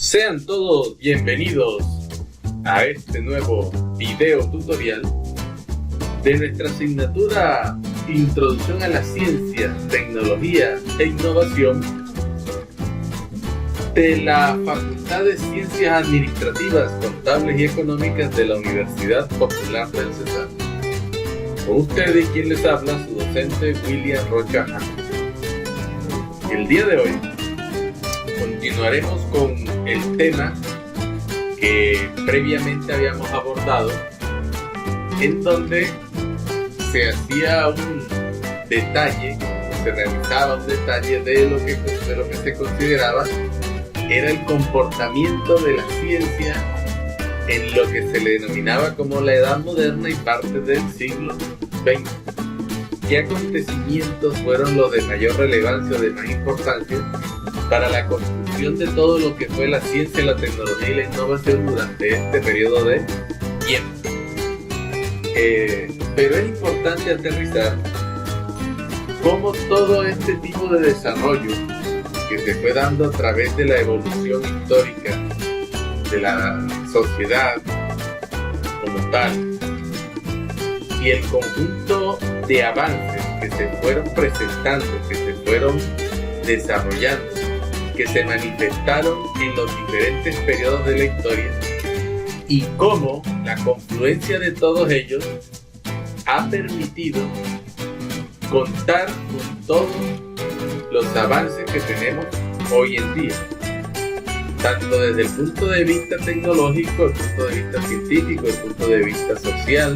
Sean todos bienvenidos a este nuevo video tutorial de nuestra asignatura Introducción a la Ciencia, Tecnología e Innovación de la Facultad de Ciencias Administrativas, Contables y Económicas de la Universidad Popular del Cesar. Con ustedes, quien les habla, su docente William Rocha. El día de hoy continuaremos con el tema que previamente habíamos abordado, en donde se hacía un detalle, se realizaba un detalle de lo que se consideraba era el comportamiento de la ciencia en lo que se le denominaba como la Edad Moderna y parte del siglo XX. ¿Qué acontecimientos fueron los de mayor relevancia o de más importancia para la construcción de todo lo que fue la ciencia, la tecnología y la innovación durante este periodo de tiempo? Pero es importante aterrizar cómo todo este tipo de desarrollo que se fue dando a través de la evolución histórica de la sociedad como tal y el conjunto de avances que se fueron presentando, que se fueron desarrollando, que se manifestaron en los diferentes periodos de la historia, y cómo la confluencia de todos ellos ha permitido contar con todos los avances que tenemos hoy en día, tanto desde el punto de vista tecnológico, el punto de vista científico, el punto de vista social,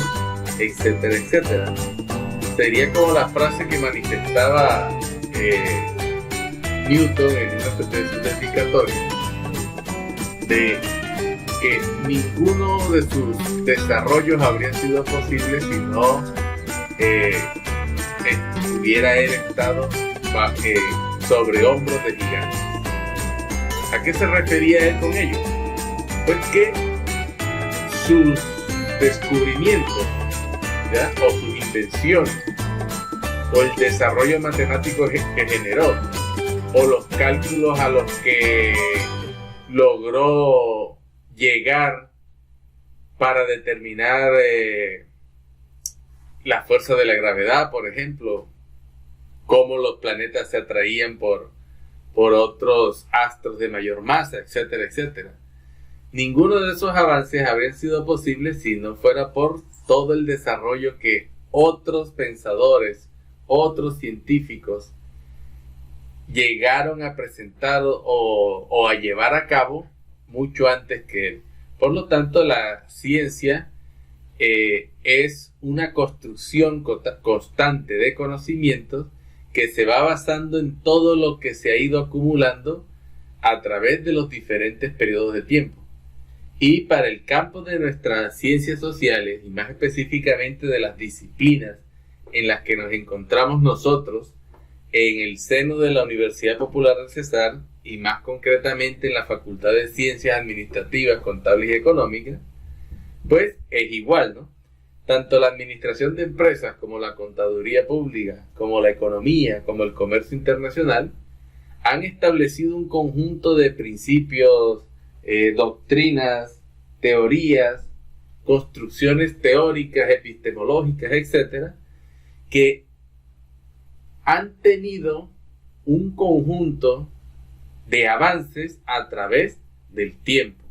etcétera, etcétera. Sería como la frase que manifestaba Newton en una de sus explicatorias, de que ninguno de sus desarrollos habría sido posible si no hubiera él estado sobre hombros de gigantes. ¿A qué se refería él con ello? Pues que sus descubrimientos, ¿ya?, o sus invenciones, o el desarrollo matemático que generó, o los cálculos a los que logró llegar para determinar la fuerza de la gravedad, por ejemplo, cómo los planetas se atraían por otros astros de mayor masa, etcétera, etcétera. Ninguno de esos avances habrían sido posibles si no fuera por todo el desarrollo que otros pensadores, otros científicos llegaron a presentar o a llevar a cabo mucho antes que él. Por lo tanto, la ciencia es una construcción constante de conocimientos que se va basando en todo lo que se ha ido acumulando a través de los diferentes periodos de tiempo. Y para el campo de nuestras ciencias sociales, y más específicamente de las disciplinas en las que nos encontramos nosotros en el seno de la Universidad Popular del Cesar, y más concretamente en la Facultad de Ciencias Administrativas, Contables y Económicas, pues es igual, ¿no? Tanto la administración de empresas como la contaduría pública, como la economía, como el comercio internacional, han establecido un conjunto de principios, doctrinas, teorías, construcciones teóricas, epistemológicas, etcétera, que han tenido un conjunto de avances a través del tiempo,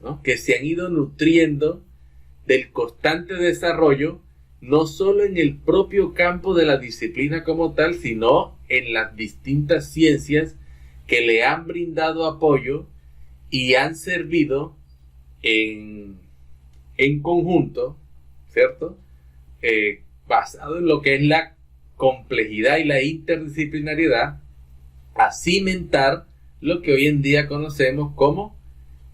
¿no?, que se han ido nutriendo del constante desarrollo, no solo en el propio campo de la disciplina como tal, sino en las distintas ciencias que le han brindado apoyo y han servido en conjunto, ¿cierto?, basado en lo que es la complejidad y la interdisciplinariedad, a cimentar lo que hoy en día conocemos como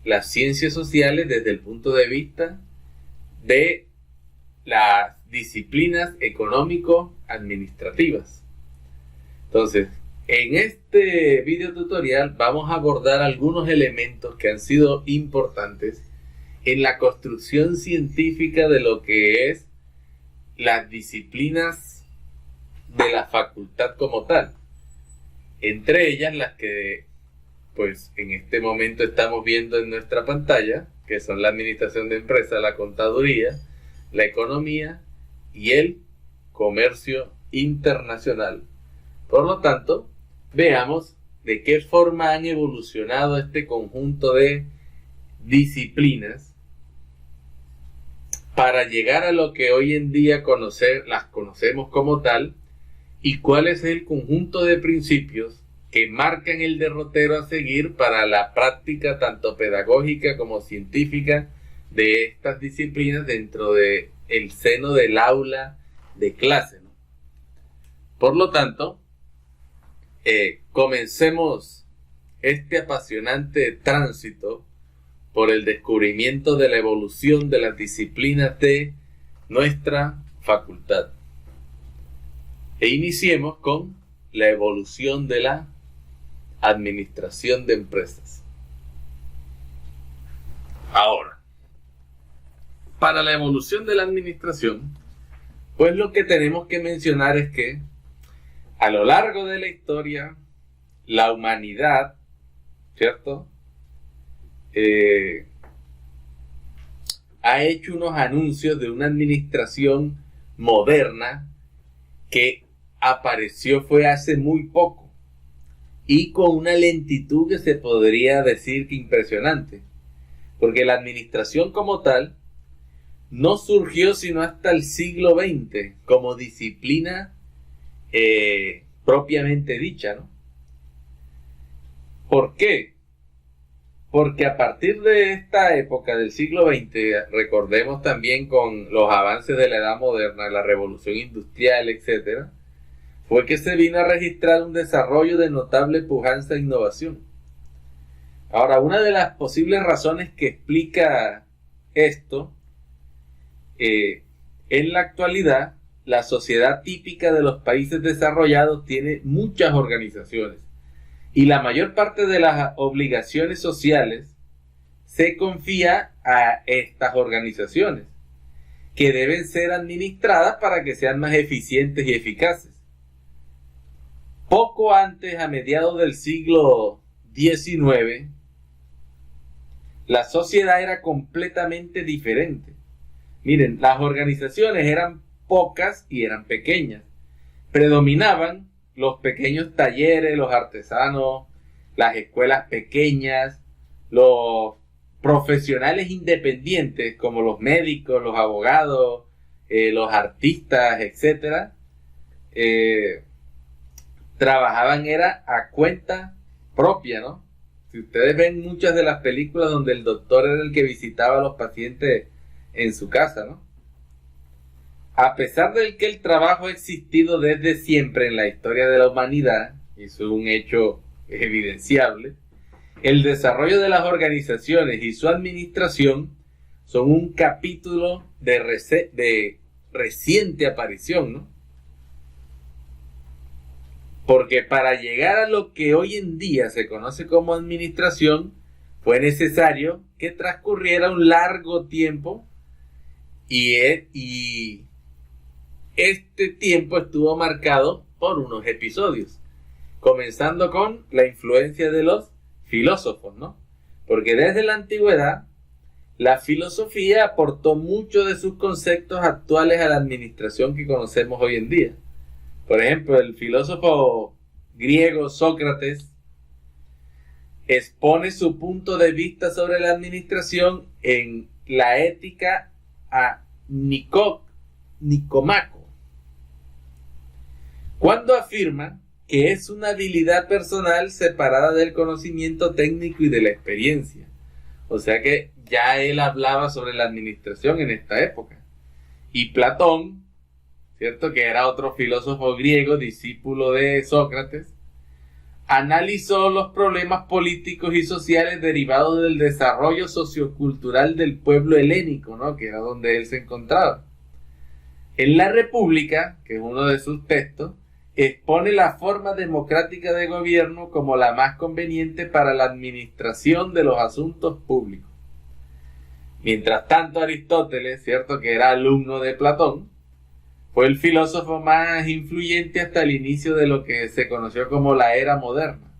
las ciencias sociales desde el punto de vista de las disciplinas económico-administrativas. Entonces, en este video tutorial vamos a abordar algunos elementos que han sido importantes en la construcción científica de lo que es las disciplinas de la facultad como tal. Entre ellas las que pues en este momento estamos viendo en nuestra pantalla, que son la administración de empresas, la contaduría, la economía y el comercio internacional. Por lo tanto, veamos de qué forma han evolucionado este conjunto de disciplinas para llegar a lo que hoy en día las conocemos como tal, y cuál es el conjunto de principios que marcan el derrotero a seguir para la práctica tanto pedagógica como científica de estas disciplinas dentro de el seno del aula de clase, ¿no? Por lo tanto, comencemos este apasionante tránsito por el descubrimiento de la evolución de las disciplinas de nuestra facultad. E iniciemos con la evolución de la administración de empresas. Ahora, para la evolución de la administración, pues lo que tenemos que mencionar es que a lo largo de la historia, la humanidad, ¿cierto?, ha hecho unos anuncios de una administración moderna que fue hace muy poco y con una lentitud que se podría decir que impresionante, porque la administración como tal no surgió sino hasta el siglo XX como disciplina propiamente dicha, ¿no? ¿Por qué? Porque a partir de esta época del siglo XX, recordemos también con los avances de la edad moderna, la revolución industrial, etc., fue que se vino a registrar un desarrollo de notable pujanza e innovación. Ahora, una de las posibles razones que explica esto, en la actualidad, la sociedad típica de los países desarrollados tiene muchas organizaciones y la mayor parte de las obligaciones sociales se confía a estas organizaciones, que deben ser administradas para que sean más eficientes y eficaces. Poco antes, a mediados del siglo XIX, la sociedad era completamente diferente. Miren, las organizaciones eran pocas y eran pequeñas. Predominaban los pequeños talleres, los artesanos, las escuelas pequeñas, los profesionales independientes como los médicos, los abogados, los artistas, etcétera. Trabajaban era a cuenta propia, ¿no? Si ustedes ven muchas de las películas donde el doctor era el que visitaba a los pacientes en su casa, ¿no? A pesar de que el trabajo ha existido desde siempre en la historia de la humanidad, y eso es un hecho evidenciable, el desarrollo de las organizaciones y su administración son un capítulo de reciente aparición, ¿no? Porque para llegar a lo que hoy en día se conoce como administración, fue necesario que transcurriera un largo tiempo y este tiempo estuvo marcado por unos episodios, comenzando con la influencia de los filósofos, ¿no? Porque desde la antigüedad, la filosofía aportó mucho de sus conceptos actuales a la administración que conocemos hoy en día. Por ejemplo, el filósofo griego Sócrates expone su punto de vista sobre la administración en la Ética a Nicomaco, cuando afirma que es una habilidad personal separada del conocimiento técnico y de la experiencia. O sea que ya él hablaba sobre la administración en esta época. Y Platón, ¿cierto?, que era otro filósofo griego, discípulo de Sócrates, analizó los problemas políticos y sociales derivados del desarrollo sociocultural del pueblo helénico, ¿no?, que era donde él se encontraba. En la República, que es uno de sus textos, expone la forma democrática de gobierno como la más conveniente para la administración de los asuntos públicos. Mientras tanto, Aristóteles, ¿cierto?, que era alumno de Platón, fue el filósofo más influyente hasta el inicio de lo que se conoció como la era moderna.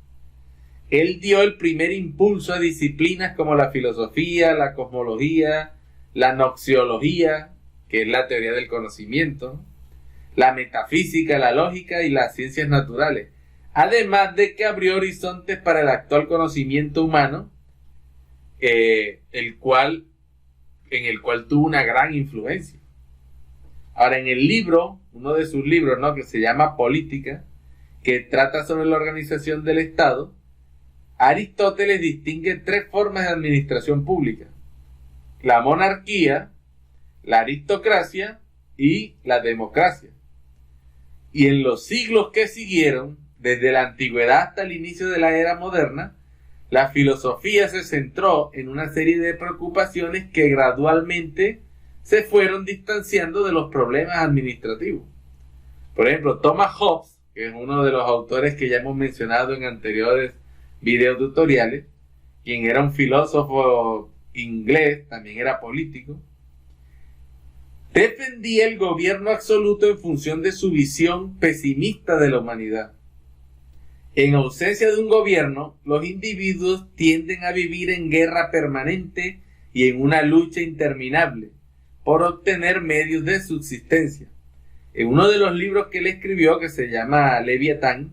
él dio el primer impulso a disciplinas como la filosofía, la cosmología, la noxiología, que es la teoría del conocimiento, la metafísica, la lógica y las ciencias naturales. Además de que abrió horizontes para el actual conocimiento humano, en el cual tuvo una gran influencia. Ahora, en el libro, uno de sus libros, ¿no?, que se llama Política, que trata sobre la organización del Estado, Aristóteles distingue tres formas de administración pública: la monarquía, la aristocracia y la democracia. Y en los siglos que siguieron, desde la antigüedad hasta el inicio de la era moderna, la filosofía se centró en una serie de preocupaciones que gradualmente se fueron distanciando de los problemas administrativos. Por ejemplo, Thomas Hobbes, que es uno de los autores que ya hemos mencionado en anteriores videotutoriales, quien era un filósofo inglés, también era político, defendía el gobierno absoluto en función de su visión pesimista de la humanidad. En ausencia de un gobierno, los individuos tienden a vivir en guerra permanente y en una lucha interminable por obtener medios de subsistencia. En uno de los libros que él escribió, que se llama Leviatán,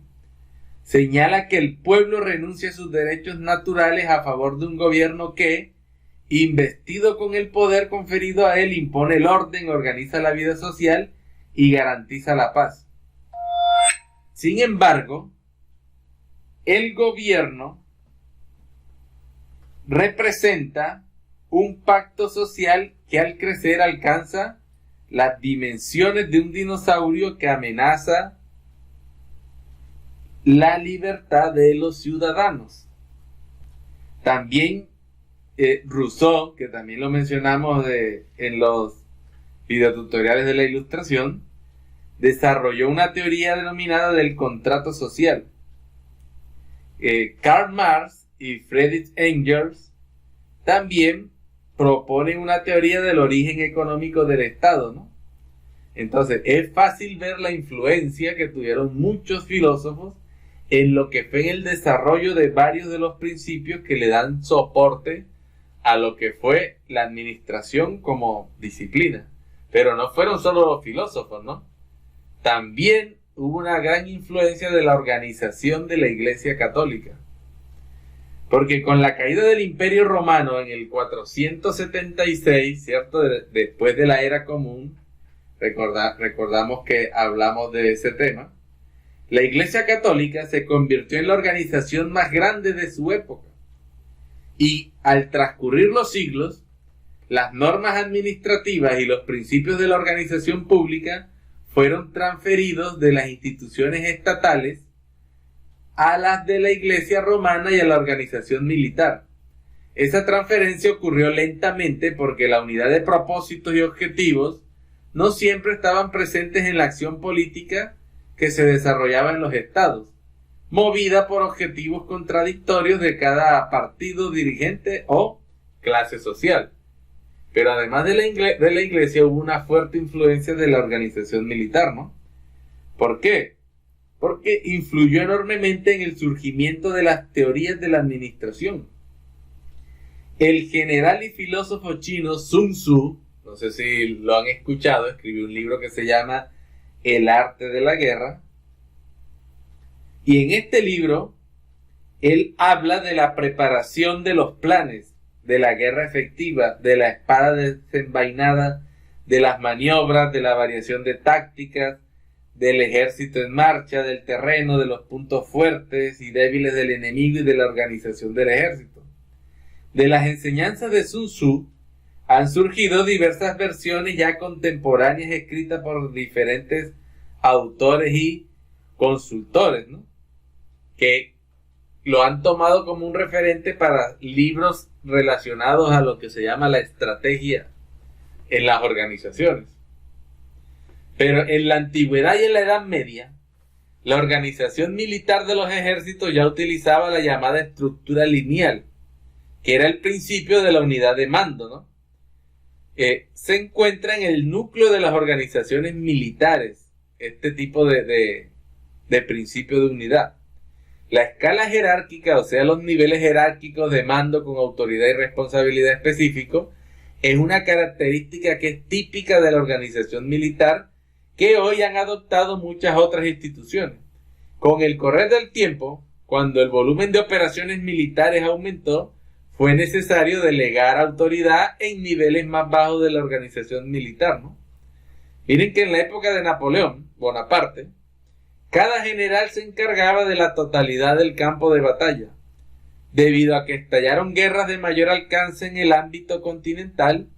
señala que el pueblo renuncia a sus derechos naturales a favor de un gobierno que, investido con el poder conferido a él, impone el orden, organiza la vida social y garantiza la paz. Sin embargo, el gobierno representa un pacto social que al crecer alcanza las dimensiones de un dinosaurio que amenaza la libertad de los ciudadanos. También Rousseau, que también lo mencionamos en los videotutoriales de la Ilustración, desarrolló una teoría denominada del contrato social. Karl Marx y Friedrich Engels también proponen una teoría del origen económico del Estado, ¿no? Entonces, es fácil ver la influencia que tuvieron muchos filósofos en lo que fue el desarrollo de varios de los principios que le dan soporte a lo que fue la administración como disciplina. Pero no fueron solo los filósofos, ¿no? También hubo una gran influencia de la organización de la Iglesia Católica. Porque con la caída del Imperio Romano en el 476, ¿cierto?, después de la Era Común, recordamos que hablamos de ese tema, la Iglesia Católica se convirtió en la organización más grande de su época. Y al transcurrir los siglos, las normas administrativas y los principios de la organización pública fueron transferidos de las instituciones estatales a las de la Iglesia romana y a la organización militar. Esa transferencia ocurrió lentamente porque la unidad de propósitos y objetivos no siempre estaban presentes en la acción política que se desarrollaba en los estados, movida por objetivos contradictorios de cada partido dirigente o clase social. Pero además de la Iglesia hubo una fuerte influencia de la organización militar, ¿no? ¿Por qué? Porque influyó enormemente en el surgimiento de las teorías de la administración. El general y filósofo chino Sun Tzu, no sé si lo han escuchado, escribió un libro que se llama El arte de la guerra. Y en este libro, él habla de la preparación de los planes, de la guerra efectiva, de la espada desenvainada, de las maniobras, de la variación de tácticas, del ejército en marcha, del terreno, de los puntos fuertes y débiles del enemigo y de la organización del ejército. De las enseñanzas de Sun Tzu han surgido diversas versiones ya contemporáneas escritas por diferentes autores y consultores, ¿no?, que lo han tomado como un referente para libros relacionados a lo que se llama la estrategia en las organizaciones. Pero en la antigüedad y en la Edad Media, la organización militar de los ejércitos ya utilizaba la llamada estructura lineal, que era el principio de la unidad de mando, ¿no? Se encuentra en el núcleo de las organizaciones militares, este tipo de principio de unidad. La escala jerárquica, o sea, los niveles jerárquicos de mando con autoridad y responsabilidad específico, es una característica que es típica de la organización militar que hoy han adoptado muchas otras instituciones. Con el correr del tiempo, cuando el volumen de operaciones militares aumentó, fue necesario delegar autoridad en niveles más bajos de la organización militar, ¿no? Miren que en la época de Napoleón Bonaparte, cada general se encargaba de la totalidad del campo de batalla. Debido a que estallaron guerras de mayor alcance en el ámbito continental,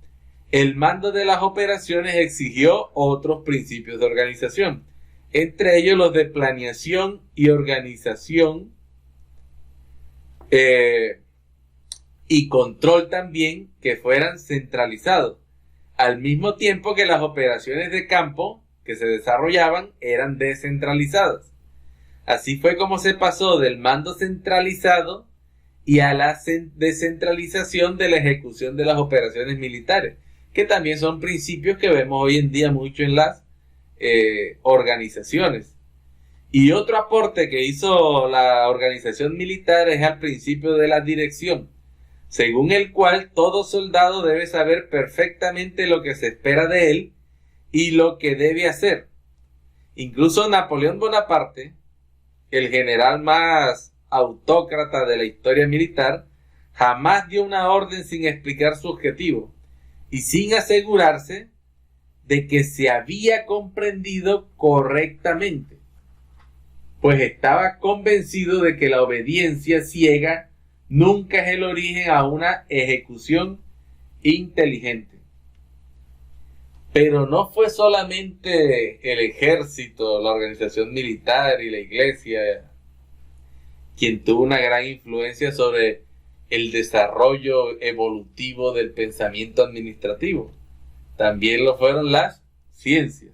el mando de las operaciones exigió otros principios de organización, entre ellos los de planeación y organización y control también, que fueran centralizados, al mismo tiempo que las operaciones de campo que se desarrollaban eran descentralizadas. Así fue como se pasó del mando centralizado y a la descentralización de la ejecución de las operaciones militares, que también son principios que vemos hoy en día mucho en las organizaciones. Y otro aporte que hizo la organización militar es al principio de la dirección, según el cual todo soldado debe saber perfectamente lo que se espera de él y lo que debe hacer. Incluso Napoleón Bonaparte, el general más autócrata de la historia militar, jamás dio una orden sin explicar su objetivo y sin asegurarse de que se había comprendido correctamente, pues estaba convencido de que la obediencia ciega nunca es el origen a una ejecución inteligente. Pero no fue solamente el ejército, la organización militar y la iglesia quien tuvo una gran influencia sobre el desarrollo evolutivo del pensamiento administrativo. También lo fueron las ciencias.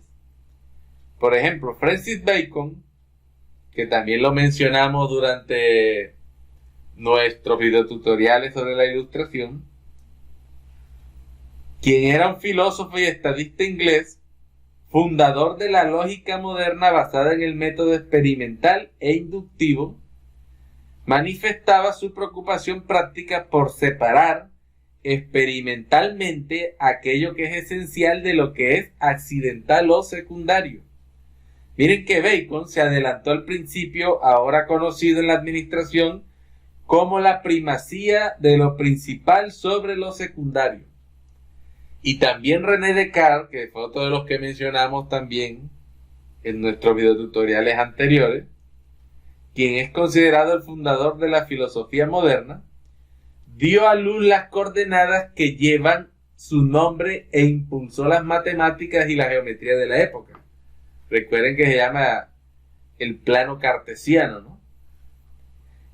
Por ejemplo, Francis Bacon, que también lo mencionamos durante nuestros videotutoriales sobre la ilustración, quien era un filósofo y estadista inglés, fundador de la lógica moderna basada en el método experimental e inductivo, manifestaba su preocupación práctica por separar experimentalmente aquello que es esencial de lo que es accidental o secundario. Miren que Bacon se adelantó al principio ahora conocido en la administración como la primacía de lo principal sobre lo secundario. Y también René Descartes, que fue otro de los que mencionamos también en nuestros videotutoriales anteriores, quien es considerado el fundador de la filosofía moderna, dio a luz las coordenadas que llevan su nombre e impulsó las matemáticas y la geometría de la época. Recuerden que se llama el plano cartesiano, ¿no?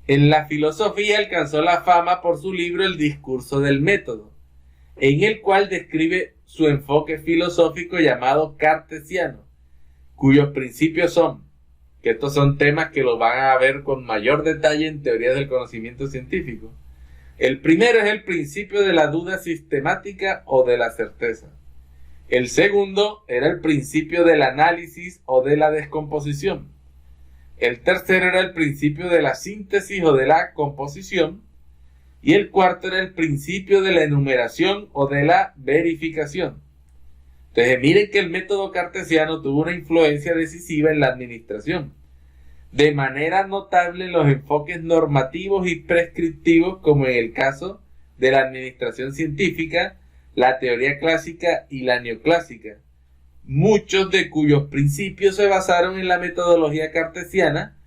En la filosofía alcanzó la fama por su libro El discurso del método, en el cual describe su enfoque filosófico llamado cartesiano, cuyos principios son, que estos son temas que lo van a ver con mayor detalle en teorías del conocimiento científico. El primero es el principio de la duda sistemática o de la certeza. El segundo era el principio del análisis o de la descomposición. El tercero era el principio de la síntesis o de la composición. Y el cuarto era el principio de la enumeración o de la verificación. Entonces miren que el método cartesiano tuvo una influencia decisiva en la administración, de manera notable en los enfoques normativos y prescriptivos, como en el caso de la administración científica, la teoría clásica y la neoclásica, muchos de cuyos principios se basaron en la metodología cartesiana,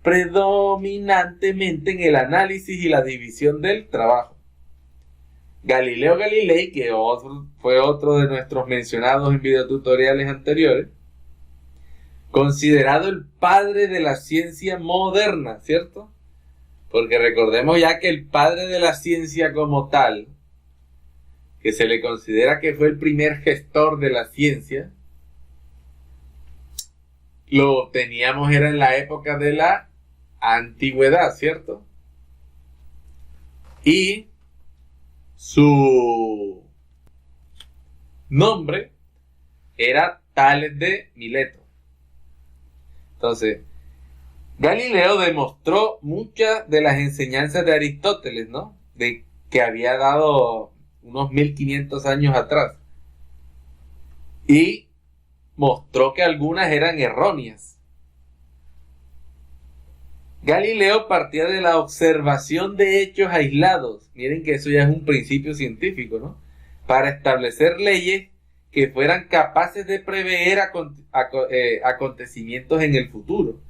predominantemente en el análisis y la división del trabajo. Galileo Galilei, que fue otro de nuestros mencionados en videotutoriales anteriores, considerado el padre de la ciencia moderna, ¿cierto? Porque recordemos ya que el padre de la ciencia como tal, que se le considera que fue el primer gestor de la ciencia, lo teníamos era en la época de la antigüedad, ¿cierto? Y su nombre era Tales de Mileto. Entonces, Galileo demostró muchas de las enseñanzas de Aristóteles, ¿no? De que había dado unos 1500 años atrás. Y mostró que algunas eran erróneas. Galileo partía de la observación de hechos aislados. Miren que eso ya es un principio científico, ¿no? Para establecer leyes que fueran capaces de prever acontecimientos en el futuro.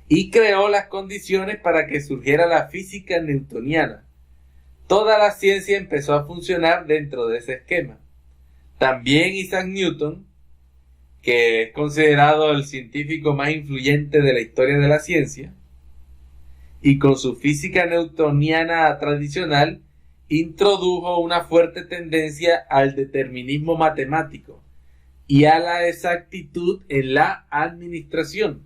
Y creó las condiciones para que surgiera la física newtoniana. Toda la ciencia empezó a funcionar dentro de ese esquema. También Isaac Newton, que es considerado el científico más influyente de la historia de la ciencia, y con su física newtoniana tradicional, introdujo una fuerte tendencia al determinismo matemático y a la exactitud en la administración.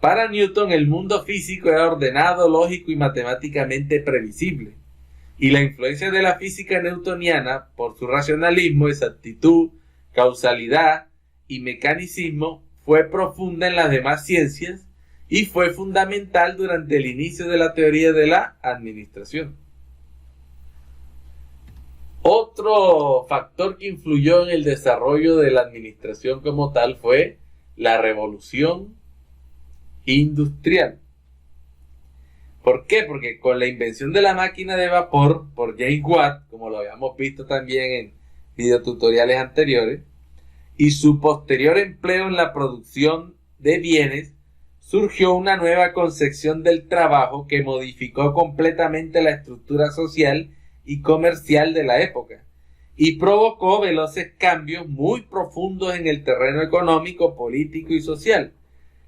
Para Newton, el mundo físico era ordenado, lógico y matemáticamente previsible, y la influencia de la física newtoniana, por su racionalismo, exactitud, causalidad y mecanicismo, fue profunda en las demás ciencias y fue fundamental durante el inicio de la teoría de la administración. Otro factor que influyó en el desarrollo de la administración como tal fue la revolución industrial. ¿Por qué? Porque con la invención de la máquina de vapor por James Watt, como lo habíamos visto también en videotutoriales anteriores, y su posterior empleo en la producción de bienes, surgió una nueva concepción del trabajo que modificó completamente la estructura social y comercial de la época y provocó veloces cambios muy profundos en el terreno económico, político y social,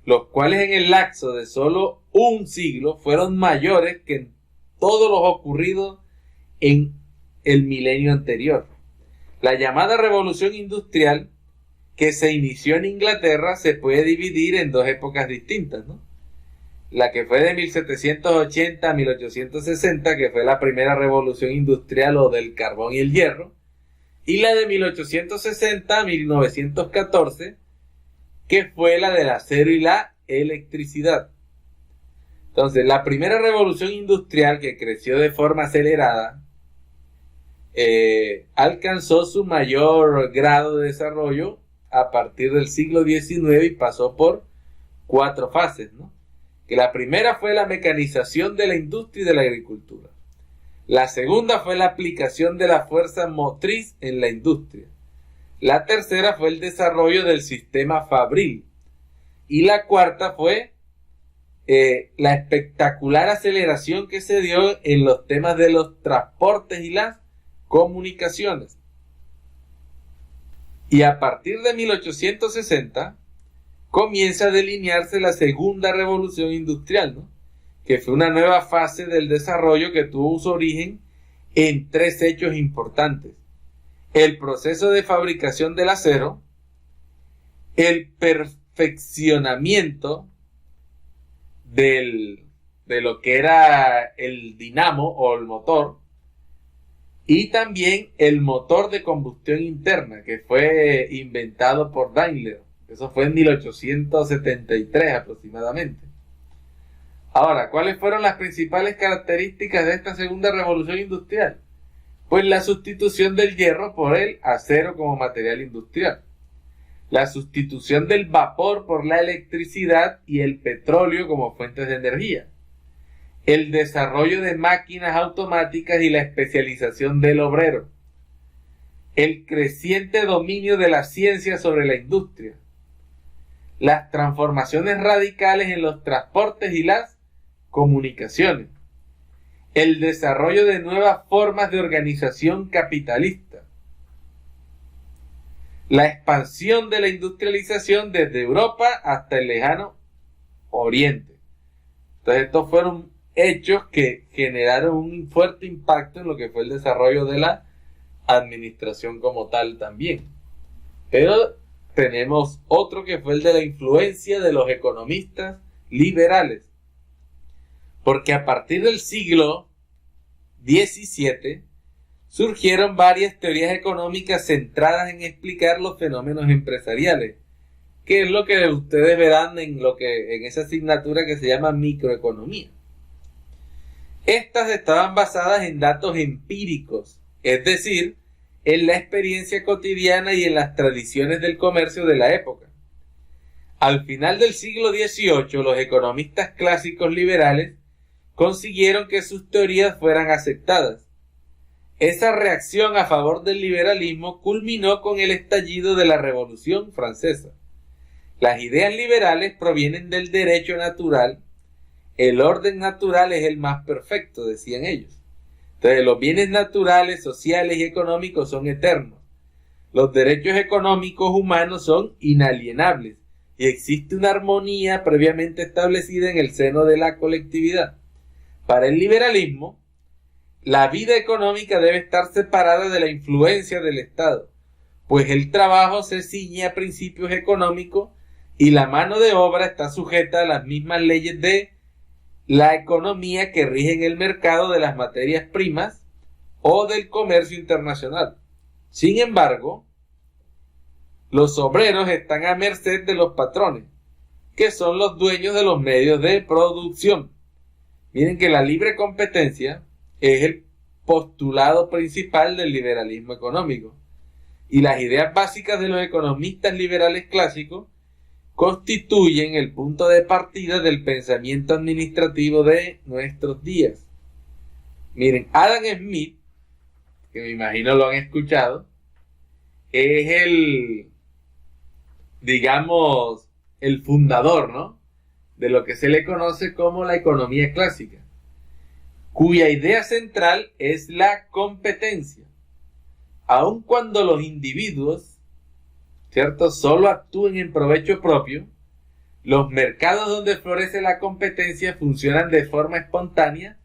los cuales en el lapso de solo un siglo fueron mayores que en todo lo ocurrido en el milenio anterior. La llamada revolución industrial, que se inició en Inglaterra, se puede dividir en dos épocas distintas, ¿no? La que fue de 1780 a 1860, que fue la primera revolución industrial o del carbón y el hierro, y la de 1860 a 1914, que fue la del acero y la electricidad. Entonces, la primera revolución industrial, que creció de forma acelerada, alcanzó su mayor grado de desarrollo a partir del siglo XIX y pasó por 4 fases, ¿no? Que la primera fue la mecanización de la industria y de la agricultura. La segunda fue la aplicación de la fuerza motriz en la industria. La tercera fue el desarrollo del sistema fabril. Y la cuarta fue la espectacular aceleración que se dio en los temas de los transportes y las comunicaciones. Y a partir de 1860 comienza a delinearse la segunda revolución industrial, ¿no? Que fue una nueva fase del desarrollo que tuvo su origen en 3 hechos importantes: el proceso de fabricación del acero, el perfeccionamiento de lo que era el dinamo o el motor, y también el motor de combustión interna, que fue inventado por Daimler. Eso fue en 1873 aproximadamente. Ahora, ¿cuáles fueron las principales características de esta segunda revolución industrial? Pues la sustitución del hierro por el acero como material industrial, la sustitución del vapor por la electricidad y el petróleo como fuentes de energía, el desarrollo de máquinas automáticas y la especialización del obrero, el creciente dominio de la ciencia sobre la industria, las transformaciones radicales en los transportes y las comunicaciones, el desarrollo de nuevas formas de organización capitalista, la expansión de la industrialización desde Europa hasta el lejano Oriente. Entonces, estos fueron hechos que generaron un fuerte impacto en lo que fue el desarrollo de la administración como tal también. Pero tenemos otro que fue el de la influencia de los economistas liberales. Porque a partir del siglo XVII surgieron varias teorías económicas centradas en explicar los fenómenos empresariales, que es lo que ustedes verán en esa asignatura que se llama microeconomía. Estas estaban basadas en datos empíricos, es decir, en la experiencia cotidiana y en las tradiciones del comercio de la época. Al final del siglo XVIII, los economistas clásicos liberales consiguieron que sus teorías fueran aceptadas. Esa reacción a favor del liberalismo culminó con el estallido de la Revolución Francesa. Las ideas liberales provienen del derecho natural. El orden natural es el más perfecto, decían ellos. Entonces, los bienes naturales, sociales y económicos son eternos. Los derechos económicos humanos son inalienables y existe una armonía previamente establecida en el seno de la colectividad. Para el liberalismo, la vida económica debe estar separada de la influencia del Estado, pues el trabajo se ciñe a principios económicos y la mano de obra está sujeta a las mismas leyes de la economía que rigen el mercado de las materias primas o del comercio internacional. Sin embargo, los obreros están a merced de los patrones, que son los dueños de los medios de producción. Miren que la libre competencia es el postulado principal del liberalismo económico, y las ideas básicas de los economistas liberales clásicos constituyen el punto de partida del pensamiento administrativo de nuestros días. Miren, Adam Smith, que me imagino lo han escuchado, es el fundador, ¿no?, de lo que se le conoce como la economía clásica, cuya idea central es la competencia. Aun cuando los individuos, ¿cierto?, solo actúen en provecho propio, los mercados donde florece la competencia funcionan de forma espontánea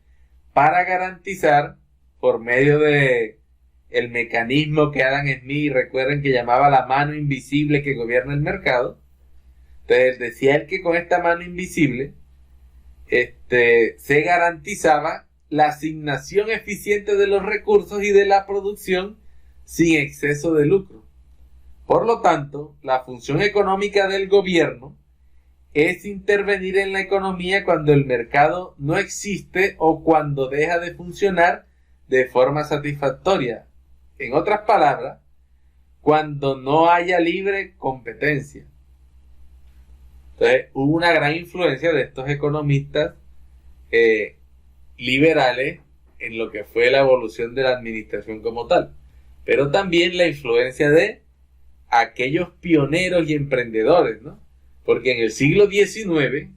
para garantizar, por medio de el mecanismo que Adam Smith, recuerden que llamaba la mano invisible que gobierna el mercado. Entonces decía él que con esta mano invisible se garantizaba la asignación eficiente de los recursos y de la producción sin exceso de lucro. Por lo tanto, la función económica del gobierno es intervenir en la economía cuando el mercado no existe o cuando deja de funcionar de forma satisfactoria. En otras palabras, cuando no haya libre competencia. Entonces, hubo una gran influencia de estos economistas liberales en lo que fue la evolución de la administración como tal, pero también la influencia de aquellos pioneros y emprendedores, ¿no? Porque en el siglo XIX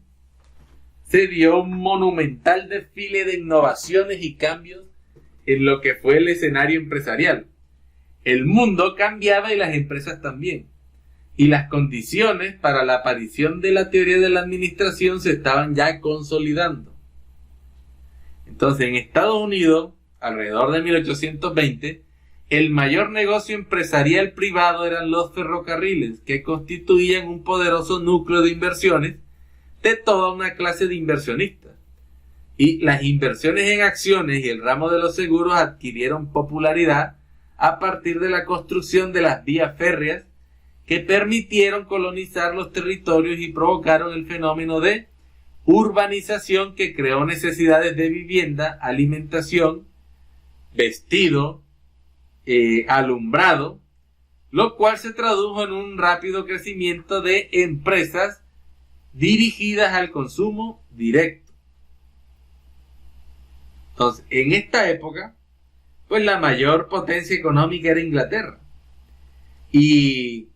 se dio un monumental desfile de innovaciones y cambios en lo que fue el escenario empresarial. El mundo cambiaba y las empresas también, y las condiciones para la aparición de la teoría de la administración se estaban ya consolidando. Entonces, en Estados Unidos, alrededor de 1820, el mayor negocio empresarial privado eran los ferrocarriles, que constituían un poderoso núcleo de inversiones de toda una clase de inversionistas. Y las inversiones en acciones y el ramo de los seguros adquirieron popularidad a partir de la construcción de las vías férreas que permitieron colonizar los territorios y provocaron el fenómeno de urbanización que creó necesidades de vivienda, alimentación, vestido, alumbrado, lo cual se tradujo en un rápido crecimiento de empresas dirigidas al consumo directo. Entonces, en esta época, pues la mayor potencia económica era Inglaterra. Y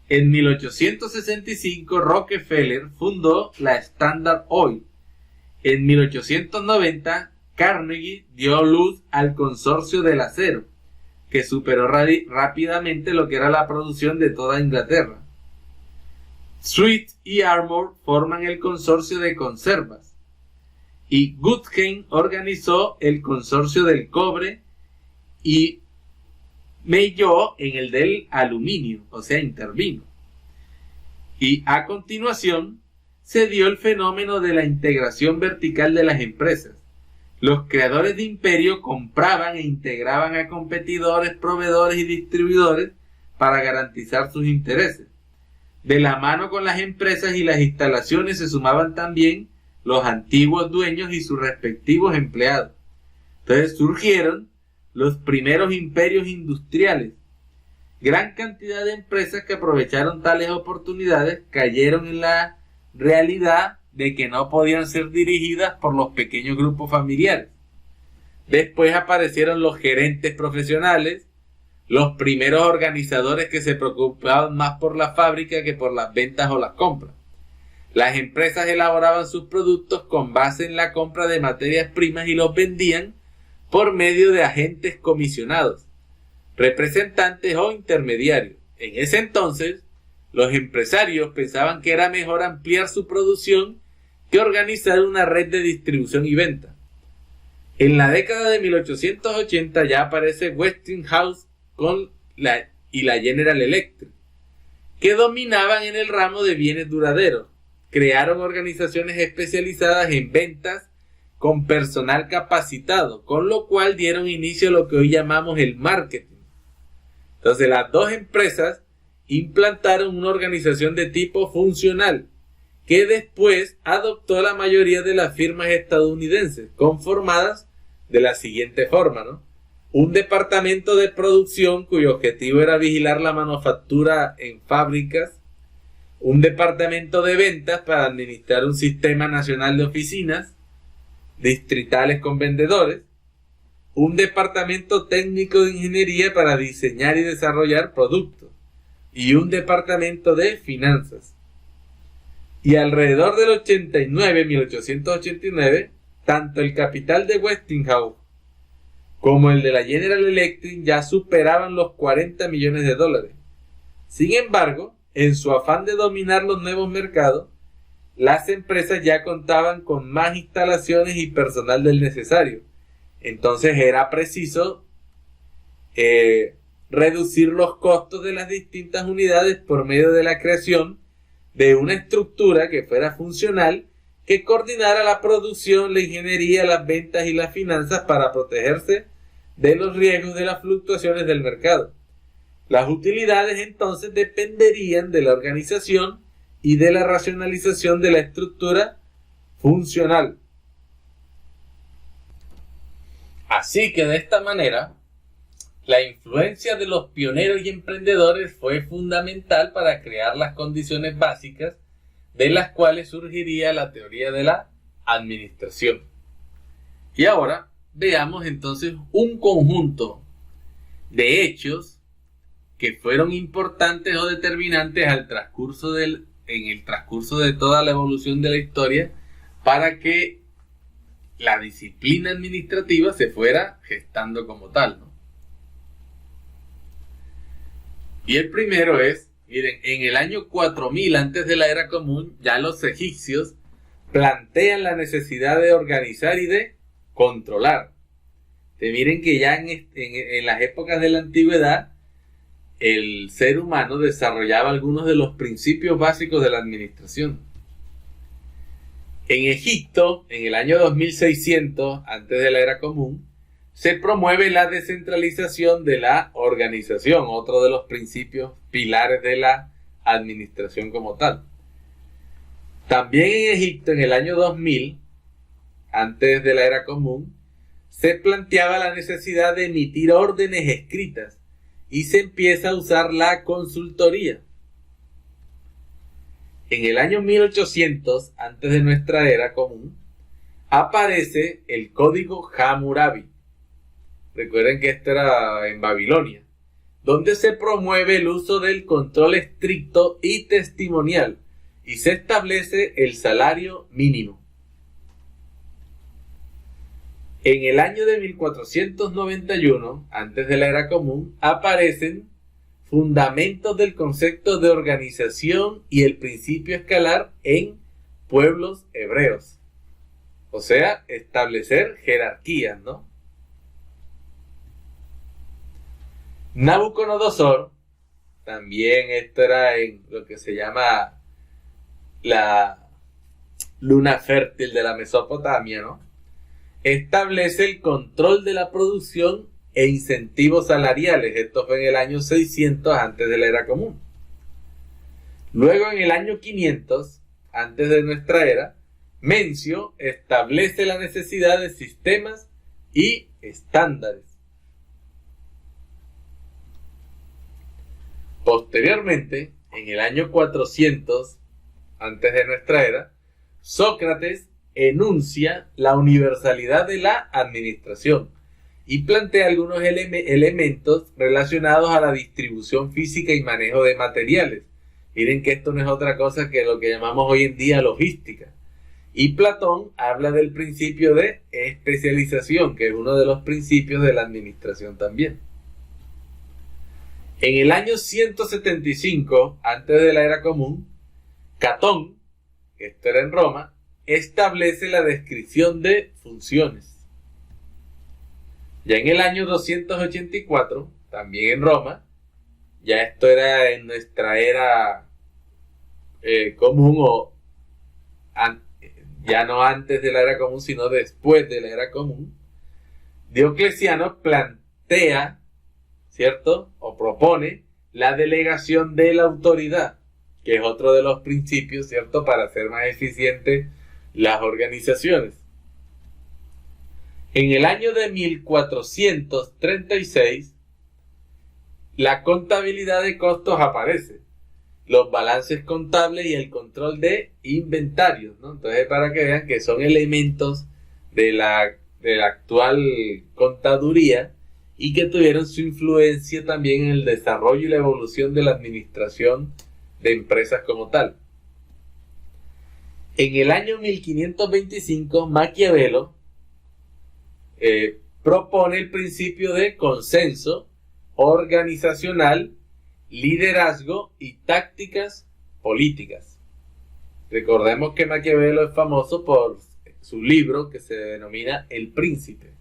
en 1865 Rockefeller fundó la Standard Oil. En 1890 Carnegie dio luz al consorcio del acero, que superó rápidamente lo que era la producción de toda Inglaterra. Sweet y Armour forman el consorcio de conservas, y Guggenheim organizó el consorcio del cobre y Mayotte en el del aluminio, o sea, intervino. Y a continuación se dio el fenómeno de la integración vertical de las empresas. Los creadores de imperio compraban e integraban a competidores, proveedores y distribuidores para garantizar sus intereses. De la mano con las empresas y las instalaciones se sumaban también los antiguos dueños y sus respectivos empleados. Entonces surgieron los primeros imperios industriales. Gran cantidad de empresas que aprovecharon tales oportunidades cayeron en la realidad de que no podían ser dirigidas por los pequeños grupos familiares. Después aparecieron los gerentes profesionales, los primeros organizadores que se preocupaban más por la fábrica que por las ventas o las compras. Las empresas elaboraban sus productos con base en la compra de materias primas y los vendían por medio de agentes comisionados, representantes o intermediarios. En ese entonces, los empresarios pensaban que era mejor ampliar su producción que organizar una red de distribución y venta. En la década de 1880 ya aparece Westinghouse y la General Electric, que dominaban en el ramo de bienes duraderos. Crearon organizaciones especializadas en ventas con personal capacitado, con lo cual dieron inicio a lo que hoy llamamos el marketing. Entonces las dos empresas implantaron una organización de tipo funcional, que después adoptó la mayoría de las firmas estadounidenses, conformadas de la siguiente forma, ¿no? Un departamento de producción cuyo objetivo era vigilar la manufactura en fábricas, un departamento de ventas para administrar un sistema nacional de oficinas distritales con vendedores, un departamento técnico de ingeniería para diseñar y desarrollar productos, y un departamento de finanzas. Y alrededor del 1889, tanto el capital de Westinghouse como el de la General Electric ya superaban los 40 millones de dólares. Sin embargo, en su afán de dominar los nuevos mercados, las empresas ya contaban con más instalaciones y personal del necesario. Entonces era preciso reducir los costos de las distintas unidades por medio de la creación de una estructura que fuera funcional, que coordinara la producción, la ingeniería, las ventas y las finanzas para protegerse de los riesgos de las fluctuaciones del mercado. Las utilidades entonces dependerían de la organización y de la racionalización de la estructura funcional. Así que de esta manera, la influencia de los pioneros y emprendedores fue fundamental para crear las condiciones básicas de las cuales surgiría la teoría de la administración. Y ahora veamos entonces un conjunto de hechos que fueron importantes o determinantes en el transcurso de toda la evolución de la historia para que la disciplina administrativa se fuera gestando como tal, ¿no? Y el primero es, miren, en el año 4000 antes de la era común, ya los egipcios plantean la necesidad de organizar y de controlar. Miren que ya en las épocas de la antigüedad, el ser humano desarrollaba algunos de los principios básicos de la administración. En Egipto, en el año 2600 antes de la era común, se promueve la descentralización de la organización, otro de los principios pilares de la administración como tal. También en Egipto, en el año 2000, antes de la era común, se planteaba la necesidad de emitir órdenes escritas y se empieza a usar la consultoría. En el año 1800, antes de nuestra era común, aparece el código Hammurabi. Recuerden que esto era en Babilonia, donde se promueve el uso del control estricto y testimonial y se establece el salario mínimo. En el año de 1491, antes de la era común, aparecen fundamentos del concepto de organización y el principio escalar en pueblos hebreos. O sea, establecer jerarquías, ¿no? Nabucodonosor, también esto era en lo que se llama la luna fértil de la Mesopotamia, ¿no? Establece el control de la producción e incentivos salariales. Esto fue en el año 600 antes de la era común. Luego, en el año 500, antes de nuestra era, Mencio establece la necesidad de sistemas y estándares. Posteriormente, en el año 400, antes de nuestra era, Sócrates enuncia la universalidad de la administración y plantea algunos elementos relacionados a la distribución física y manejo de materiales. Miren que esto no es otra cosa que lo que llamamos hoy en día logística. Y Platón habla del principio de especialización, que es uno de los principios de la administración también. En el año 175, antes de la era común, Catón, que esto era en Roma, establece la descripción de funciones. Ya en el año 284, también en Roma, ya esto era en nuestra era común, o ya no antes de la era común, sino después de la era común, Diocleciano plantea, ¿cierto?, o propone la delegación de la autoridad, que es otro de los principios, ¿cierto?, para hacer más eficientes las organizaciones. En el año de 1436, la contabilidad de costos aparece, los balances contables y el control de inventarios, ¿no? Entonces, para que vean que son elementos de la actual contaduría y que tuvieron su influencia también en el desarrollo y la evolución de la administración de empresas como tal. En el año 1525, Maquiavelo propone el principio de consenso organizacional, liderazgo y tácticas políticas. Recordemos que Maquiavelo es famoso por su libro que se denomina El Príncipe.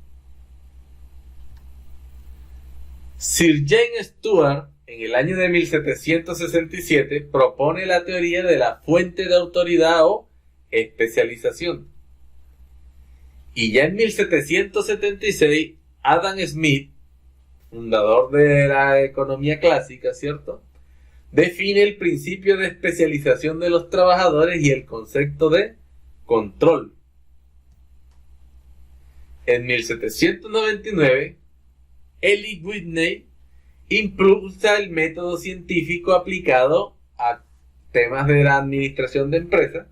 Sir James Stuart, en el año de 1767, propone la teoría de la fuente de autoridad o especialización. Y ya en 1776, Adam Smith, fundador de la economía clásica, ¿cierto?, define el principio de especialización de los trabajadores y el concepto de control. En 1799, Eli Whitney impulsa el método científico aplicado a temas de la administración de empresas,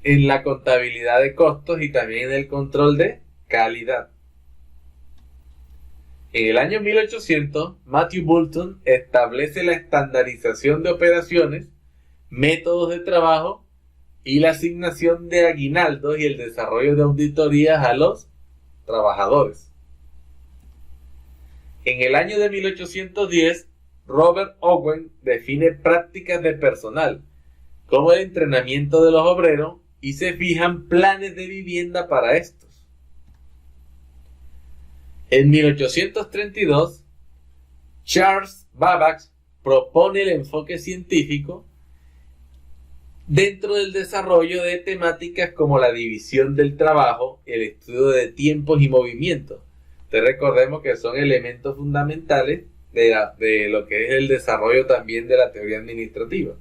en la contabilidad de costos y también en el control de calidad. En el año 1800, Matthew Boulton establece la estandarización de operaciones, métodos de trabajo y la asignación de aguinaldos y el desarrollo de auditorías a los trabajadores. En el año de 1810, Robert Owen define prácticas de personal, como el entrenamiento de los obreros, y se fijan planes de vivienda para estos. En 1832, Charles Babbage propone el enfoque científico dentro del desarrollo de temáticas como la división del trabajo, el estudio de tiempos y movimientos. Entonces recordemos que son elementos fundamentales de lo que es el desarrollo también de la teoría administrativa.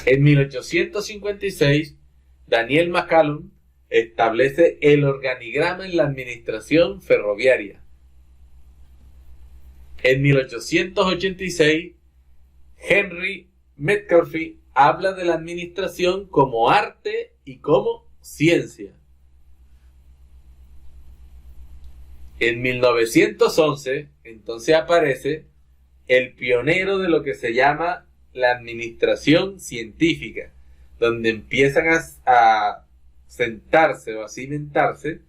En 1856, Daniel McCallum establece el organigrama en la administración ferroviaria. En 1886, Henry Metcalfe habla de la administración como arte y como ciencia. En 1911, entonces aparece el pionero de lo que se llama la administración científica, donde empiezan a sentarse o a cimentarse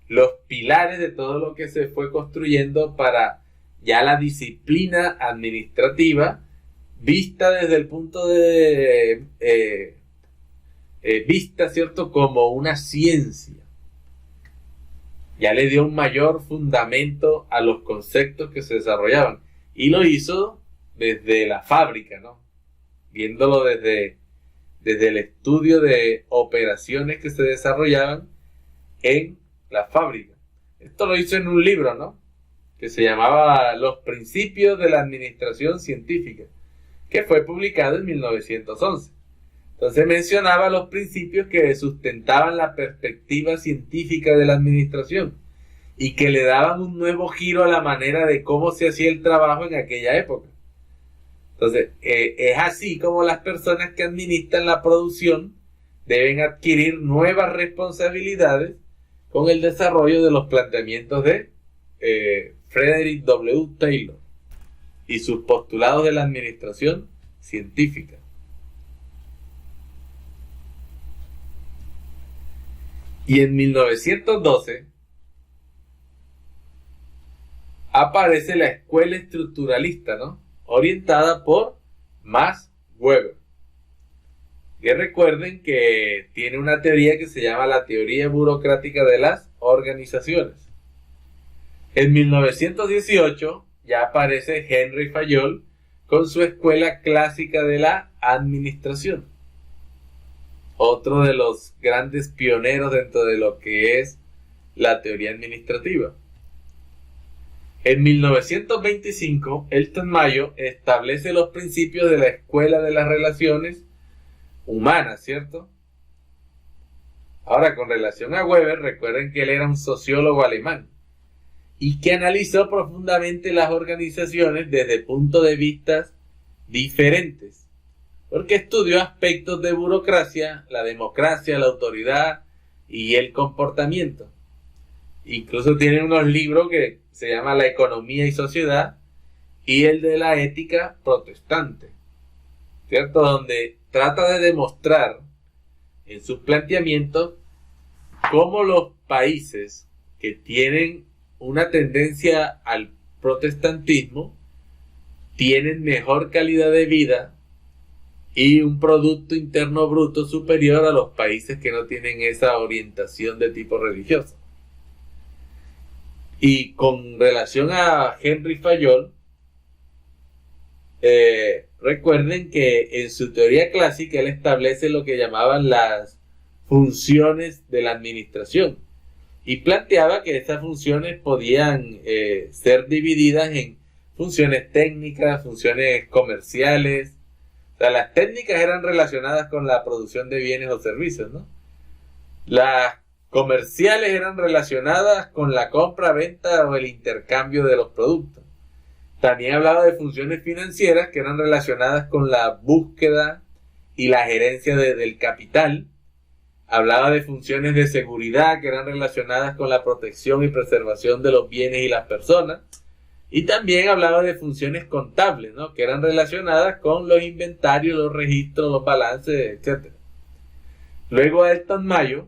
los pilares de todo lo que se fue construyendo para ya la disciplina administrativa vista desde el punto de vista, ¿cierto?, como una ciencia. Ya le dio un mayor fundamento a los conceptos que se desarrollaban y lo hizo desde la fábrica, ¿no?, viéndolo desde el estudio de operaciones que se desarrollaban en la fábrica. Esto lo hizo en un libro, ¿no?, que se llamaba Los Principios de la Administración Científica. que fue publicado en 1911. Entonces mencionaba los principios que sustentaban la perspectiva científica de la administración y que le daban un nuevo giro a la manera de cómo se hacía el trabajo en aquella época. Entonces, es así como las personas que administran la producción deben adquirir nuevas responsabilidades con el desarrollo de los planteamientos de Frederick W. Taylor y sus postulados de la administración científica. Y en 1912 aparece la escuela estructuralista, ¿no?, orientada por Max Weber. Y recuerden que tiene una teoría que se llama la teoría burocrática de las organizaciones. En 1918 ya aparece Henry Fayol con su escuela clásica de la administración. Otro de los grandes pioneros dentro de lo que es la teoría administrativa. En 1925, Elton Mayo establece los principios de la escuela de las relaciones humanas, ¿cierto? Ahora, con relación a Weber, recuerden que él era un sociólogo alemán y que analizó profundamente las organizaciones desde puntos de vista diferentes, porque estudió aspectos de burocracia, la democracia, la autoridad y el comportamiento. Incluso tiene unos libros que se llama La economía y sociedad y el de la ética protestante, ¿cierto? Donde trata de demostrar en sus planteamientos cómo los países que tienen una tendencia al protestantismo tienen mejor calidad de vida y un Producto Interno Bruto superior a los países que no tienen esa orientación de tipo religioso. Y con relación a Henry Fayol, recuerden que en su teoría clásica él establece lo que llamaban las funciones de la administración y planteaba que esas funciones podían ser divididas en funciones técnicas, funciones comerciales. O sea, las técnicas eran relacionadas con la producción de bienes o servicios, ¿no? Las comerciales eran relacionadas con la compra, venta o el intercambio de los productos. También hablaba de funciones financieras que eran relacionadas con la búsqueda y la gerencia del capital. Hablaba de funciones de seguridad que eran relacionadas con la protección y preservación de los bienes y las personas. Y también hablaba de funciones contables, ¿no?, que eran relacionadas con los inventarios, los registros, los balances, etc. Luego Elton Mayo,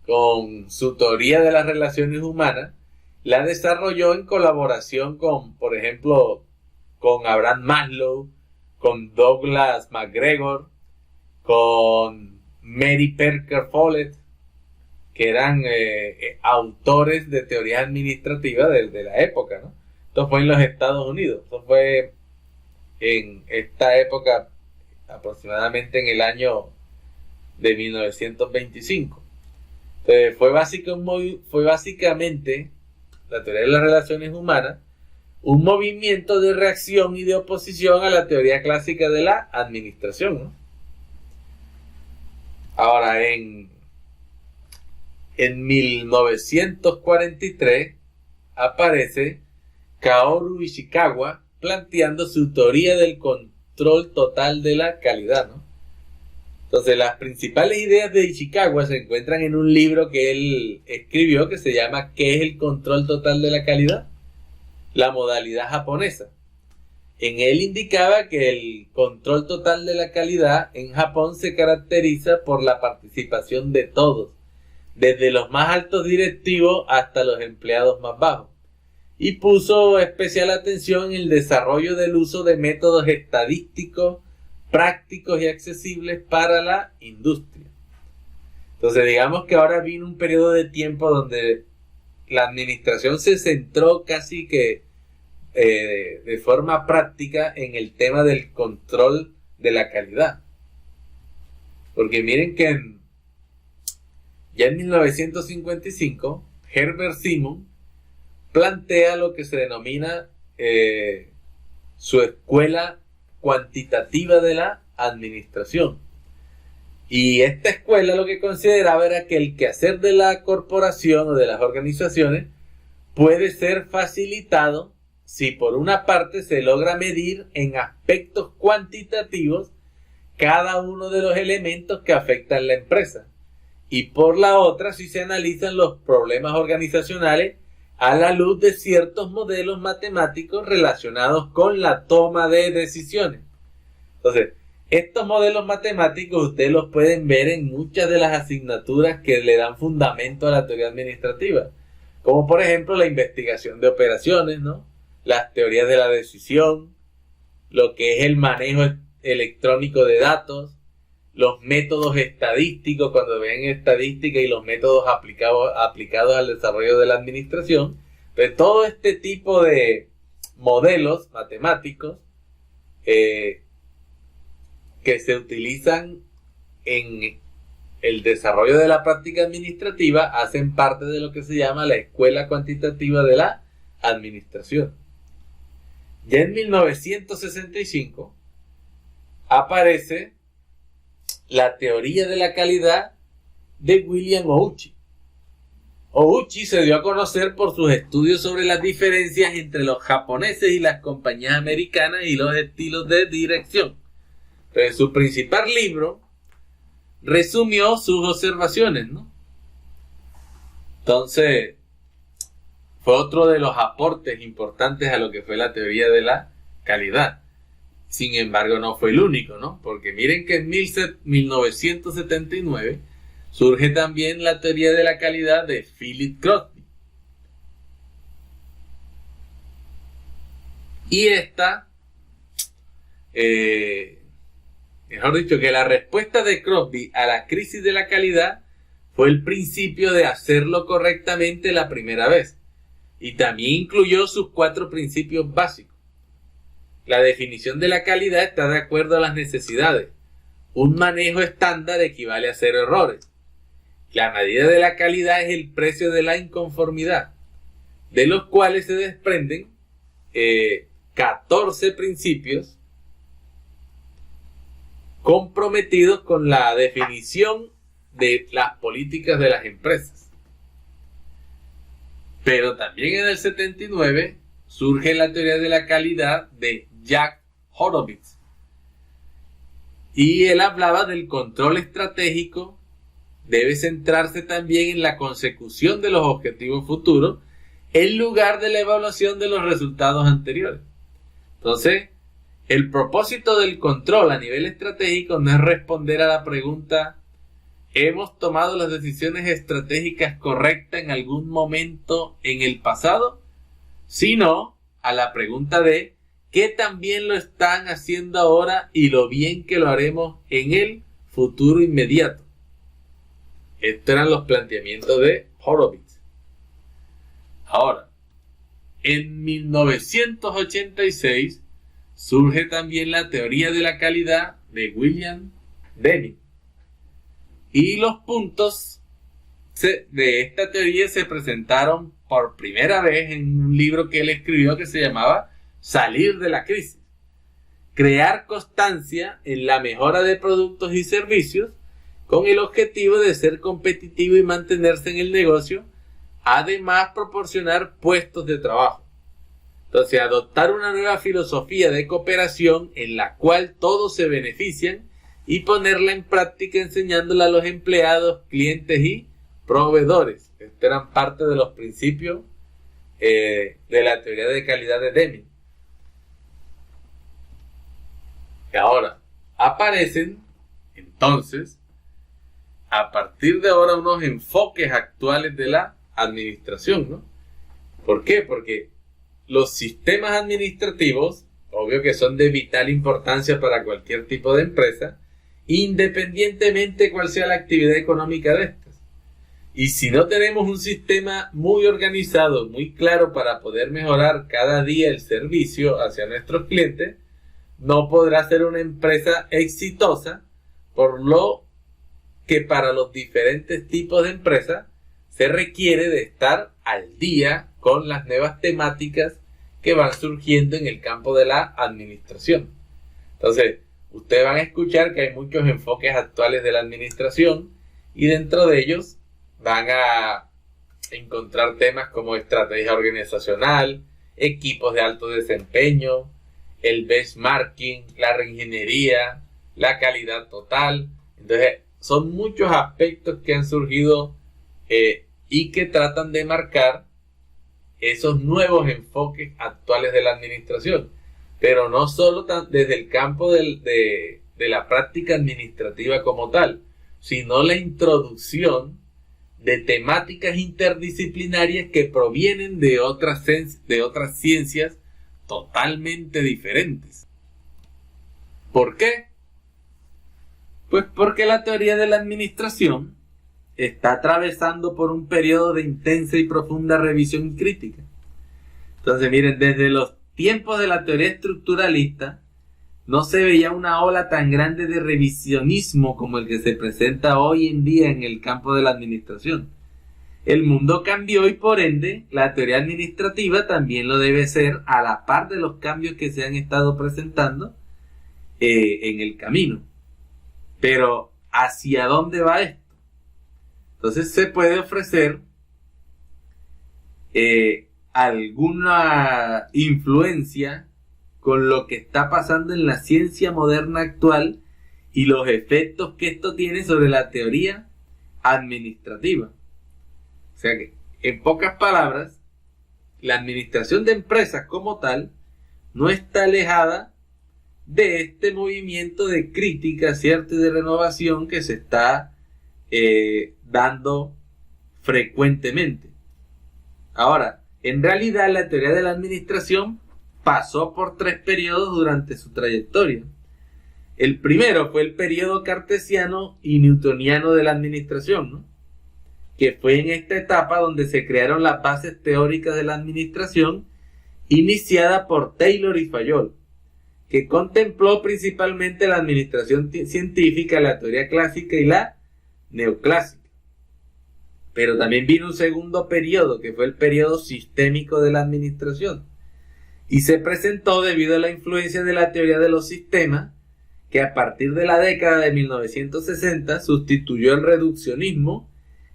con su teoría de las relaciones humanas, la desarrolló en colaboración con, por ejemplo, con Abraham Maslow, con Douglas MacGregor, con Mary Parker Follett, que eran autores de teorías administrativas de la época, ¿no? Esto fue en los Estados Unidos. Esto fue en esta época, aproximadamente en el año de 1925. Entonces, fue básicamente la teoría de las relaciones humanas un movimiento de reacción y de oposición a la teoría clásica de la administración, ¿no? Ahora, en 1943 aparece Kaoru Ishikawa planteando su teoría del control total de la calidad, ¿no? Entonces, las principales ideas de Ishikawa se encuentran en un libro que él escribió que se llama ¿Qué es el control total de la calidad? La modalidad japonesa. En él indicaba que el control total de la calidad en Japón se caracteriza por la participación de todos, desde los más altos directivos hasta los empleados más bajos, y puso especial atención en el desarrollo del uso de métodos estadísticos, prácticos y accesibles para la industria. Entonces, digamos que ahora vino un periodo de tiempo donde la administración se centró casi que de forma práctica en el tema del control de la calidad. Porque miren que ya en 1955 Herbert Simon plantea lo que se denomina su escuela cuantitativa de la administración. Y esta escuela lo que consideraba era que el quehacer de la corporación o de las organizaciones puede ser facilitado si por una parte se logra medir en aspectos cuantitativos cada uno de los elementos que afectan la empresa, y por la otra si se analizan los problemas organizacionales a la luz de ciertos modelos matemáticos relacionados con la toma de decisiones. Entonces, estos modelos matemáticos ustedes los pueden ver en muchas de las asignaturas que le dan fundamento a la teoría administrativa, como por ejemplo la investigación de operaciones, ¿no? Las teorías de la decisión, lo que es el manejo electrónico de datos, los métodos estadísticos, cuando ven estadística y los métodos aplicados al desarrollo de la administración. Pero todo este tipo de modelos matemáticos que se utilizan en el desarrollo de la práctica administrativa hacen parte de lo que se llama la escuela cuantitativa de la administración. Ya en 1965 aparece la teoría de la calidad de William Ouchi. Ouchi se dio a conocer por sus estudios sobre las diferencias entre los japoneses y las compañías americanas y los estilos de dirección. Pero en su principal libro resumió sus observaciones, ¿no? Entonces, fue otro de los aportes importantes a lo que fue la teoría de la calidad. Sin embargo, no fue el único, ¿no? Porque miren que en 1979 surge también la teoría de la calidad de Philip Crosby. Y esta, mejor dicho, que la respuesta de Crosby a la crisis de la calidad fue el principio de hacerlo correctamente la primera vez. Y también incluyó sus 4 principios básicos. La definición de la calidad está de acuerdo a las necesidades. Un manejo estándar equivale a 0 errores. La medida de la calidad es el precio de la inconformidad, de los cuales se desprenden 14 principios comprometidos con la definición de las políticas de las empresas. Pero también en el 79 surge la teoría de la calidad de Jack Horowitz. Y él hablaba del control estratégico debe centrarse también en la consecución de los objetivos futuros en lugar de la evaluación de los resultados anteriores. Entonces, el propósito del control a nivel estratégico no es responder a la pregunta ¿hemos tomado las decisiones estratégicas correctas en algún momento en el pasado? Sino a la pregunta de ¿qué tan bien lo están haciendo ahora y lo bien que lo haremos en el futuro inmediato? Estos eran los planteamientos de Horowitz. Ahora, en 1986 surge también la teoría de la calidad de William Deming. Y los puntos de esta teoría se presentaron por primera vez en un libro que él escribió que se llamaba Salir de la crisis. Crear constancia en la mejora de productos y servicios con el objetivo de ser competitivo y mantenerse en el negocio, además proporcionar puestos de trabajo. Entonces, adoptar una nueva filosofía de cooperación en la cual todos se benefician y ponerla en práctica enseñándola a los empleados, clientes y proveedores. Estos eran parte de los principios de la teoría de calidad de Deming. Y ahora, aparecen entonces, a partir de ahora, unos enfoques actuales de la administración, ¿no? ¿Por qué? Porque los sistemas administrativos, obvio que son de vital importancia para cualquier tipo de empresa, independientemente de cuál sea la actividad económica de estas. Y si no tenemos un sistema muy organizado, muy claro para poder mejorar cada día el servicio hacia nuestros clientes, no podrá ser una empresa exitosa, por lo que para los diferentes tipos de empresas se requiere de estar al día con las nuevas temáticas que van surgiendo en el campo de la administración. Entonces, ustedes van a escuchar que hay muchos enfoques actuales de la administración y dentro de ellos van a encontrar temas como estrategia organizacional, equipos de alto desempeño, el benchmarking, la reingeniería, la calidad total. Entonces, son muchos aspectos que han surgido y que tratan de marcar esos nuevos enfoques actuales de la administración, pero no solo desde el campo de la práctica administrativa como tal, sino la introducción de temáticas interdisciplinarias que provienen de otras ciencias totalmente diferentes. ¿Por qué? Pues porque la teoría de la administración está atravesando por un periodo de intensa y profunda revisión y crítica. Entonces, miren, desde los tiempos de la teoría estructuralista no se veía una ola tan grande de revisionismo como el que se presenta hoy en día en el campo de la administración. El mundo cambió y por ende la teoría administrativa también lo debe ser a la par de los cambios que se han estado presentando en el camino. Pero, ¿hacia dónde va esto? Entonces se puede ofrecer alguna influencia con lo que está pasando en la ciencia moderna actual y los efectos que esto tiene sobre la teoría administrativa. O sea que, en pocas palabras, la administración de empresas como tal no está alejada de este movimiento de crítica, ¿cierto?, y de renovación que se está dando frecuentemente. Ahora, en realidad la teoría de la administración pasó por 3 periodos durante su trayectoria. El primero fue el periodo cartesiano y newtoniano de la administración, ¿no?, que fue en esta etapa donde se crearon las bases teóricas de la administración, iniciada por Taylor y Fayol, que contempló principalmente la administración científica, la teoría clásica y la neoclásica. Pero también vino un segundo periodo, que fue el periodo sistémico de la administración, y se presentó debido a la influencia de la teoría de los sistemas, que a partir de la década de 1960 sustituyó el reduccionismo,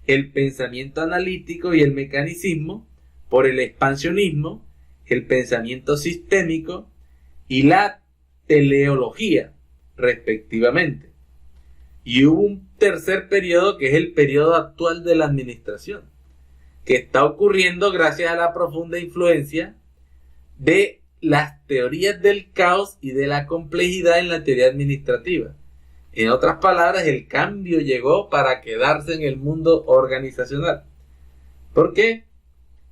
el pensamiento analítico y el mecanicismo por el expansionismo, el pensamiento sistémico y la teleología, respectivamente. Y hubo un tercer periodo que es el periodo actual de la administración, que está ocurriendo gracias a la profunda influencia de las teorías del caos y de la complejidad en la teoría administrativa. En otras palabras, el cambio llegó para quedarse en el mundo organizacional. ¿Por qué?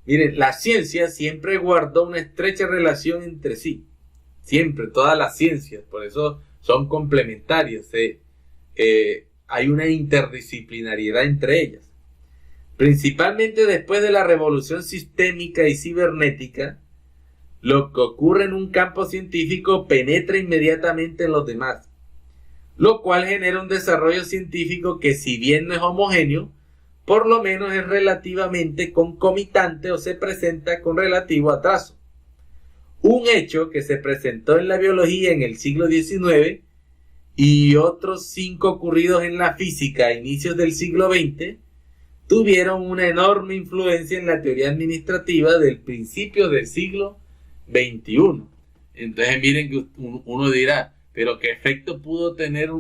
Miren, la ciencia siempre guardó una estrecha relación entre sí. Siempre, todas las ciencias, por eso son complementarias. Hay una interdisciplinariedad entre ellas. Principalmente después de la revolución sistémica y cibernética, lo que ocurre en un campo científico penetra inmediatamente en los demás, lo cual genera un desarrollo científico que, si bien no es homogéneo, por lo menos es relativamente concomitante o se presenta con relativo atraso. Un hecho que se presentó en la biología en el siglo XIX y otros 5 ocurridos en la física a inicios del siglo XX tuvieron una enorme influencia en la teoría administrativa del principio del siglo XXI. Entonces miren que uno dirá, pero ¿qué efecto pudo tener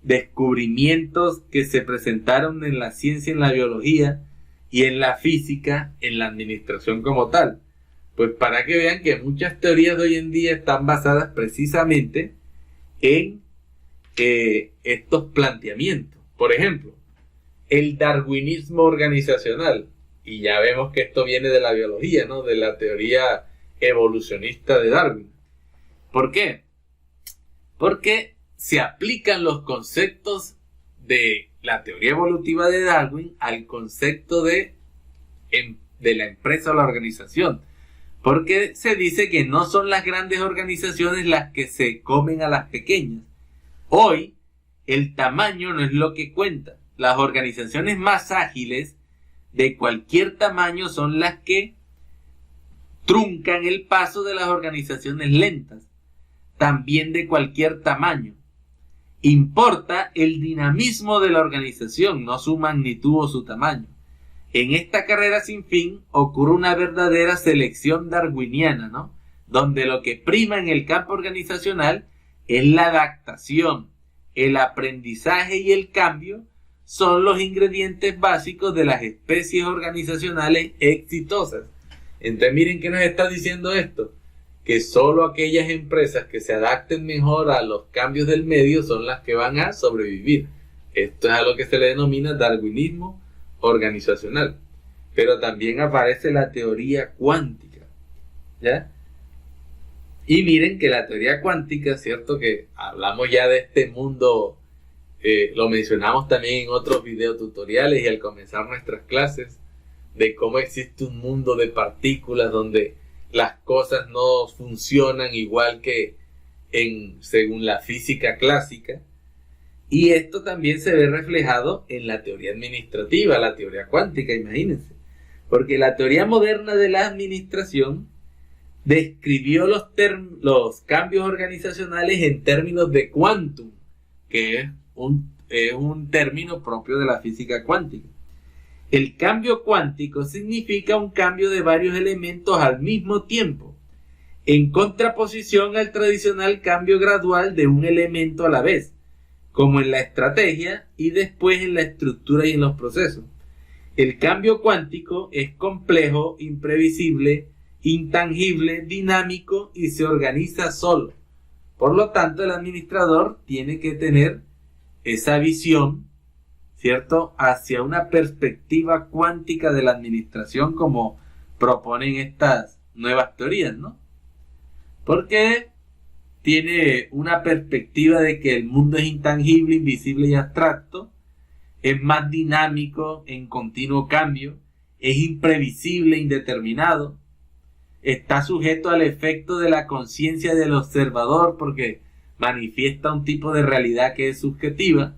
descubrimientos que se presentaron en la ciencia, en la biología y en la física, en la administración como tal? Pues para que vean que muchas teorías de hoy en día están basadas precisamente en estos planteamientos. Por ejemplo, el darwinismo organizacional, y ya vemos que esto viene de la biología, ¿no?, de la teoría evolucionista de Darwin. ¿Por qué? Porque se aplican los conceptos de la teoría evolutiva de Darwin al concepto de la empresa o la organización. Porque se dice que no son las grandes organizaciones las que se comen a las pequeñas. Hoy, el tamaño no es lo que cuenta. Las organizaciones más ágiles de cualquier tamaño son las que truncan el paso de las organizaciones lentas. también de cualquier tamaño. Importa el dinamismo de la organización, no su magnitud o su tamaño. En esta carrera sin fin ocurre una verdadera selección darwiniana, ¿no? Donde lo que prima en el campo organizacional es la adaptación, el aprendizaje y el cambio son los ingredientes básicos de las especies organizacionales exitosas. Entonces miren qué nos está diciendo esto, que solo aquellas empresas que se adapten mejor a los cambios del medio son las que van a sobrevivir. Esto es a lo que se le denomina darwinismo organizacional. Pero también aparece la teoría cuántica, ¿ya? Y miren que la teoría cuántica, cierto que hablamos ya de este mundo, lo mencionamos también en otros videotutoriales y al comenzar nuestras clases, de cómo existe un mundo de partículas donde las cosas no funcionan igual que según la física clásica. Y esto también se ve reflejado en la teoría administrativa, la teoría cuántica, imagínense. Porque la teoría moderna de la administración describió los cambios organizacionales en términos de quantum, que es un término propio de la física cuántica. El cambio cuántico significa un cambio de varios elementos al mismo tiempo, en contraposición al tradicional cambio gradual de un elemento a la vez, como en la estrategia y después en la estructura y en los procesos. El cambio cuántico es complejo, imprevisible, intangible, dinámico y se organiza solo. Por lo tanto, el administrador tiene que tener esa visión, ¿cierto?, hacia una perspectiva cuántica de la administración, como proponen estas nuevas teorías, ¿no? Porque tiene una perspectiva de que el mundo es intangible, invisible y abstracto, es más dinámico, en continuo cambio, es imprevisible, indeterminado, está sujeto al efecto de la conciencia del observador porque manifiesta un tipo de realidad que es subjetiva,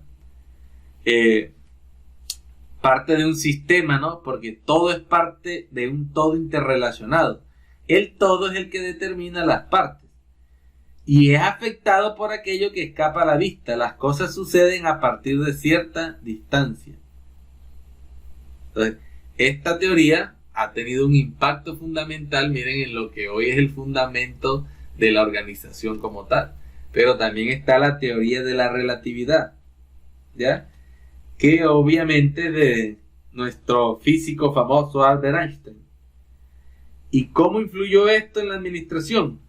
parte de un sistema, ¿no? Porque todo es parte de un todo interrelacionado. El todo es el que determina las partes y es afectado por aquello que escapa a la vista. Las cosas suceden a partir de cierta distancia. Entonces, esta teoría ha tenido un impacto fundamental, miren, en lo que hoy es el fundamento de la organización como tal. Pero también está la teoría de la relatividad, ¿ya?, que obviamente de nuestro físico famoso Albert Einstein. ¿Y cómo influyó esto en la administración?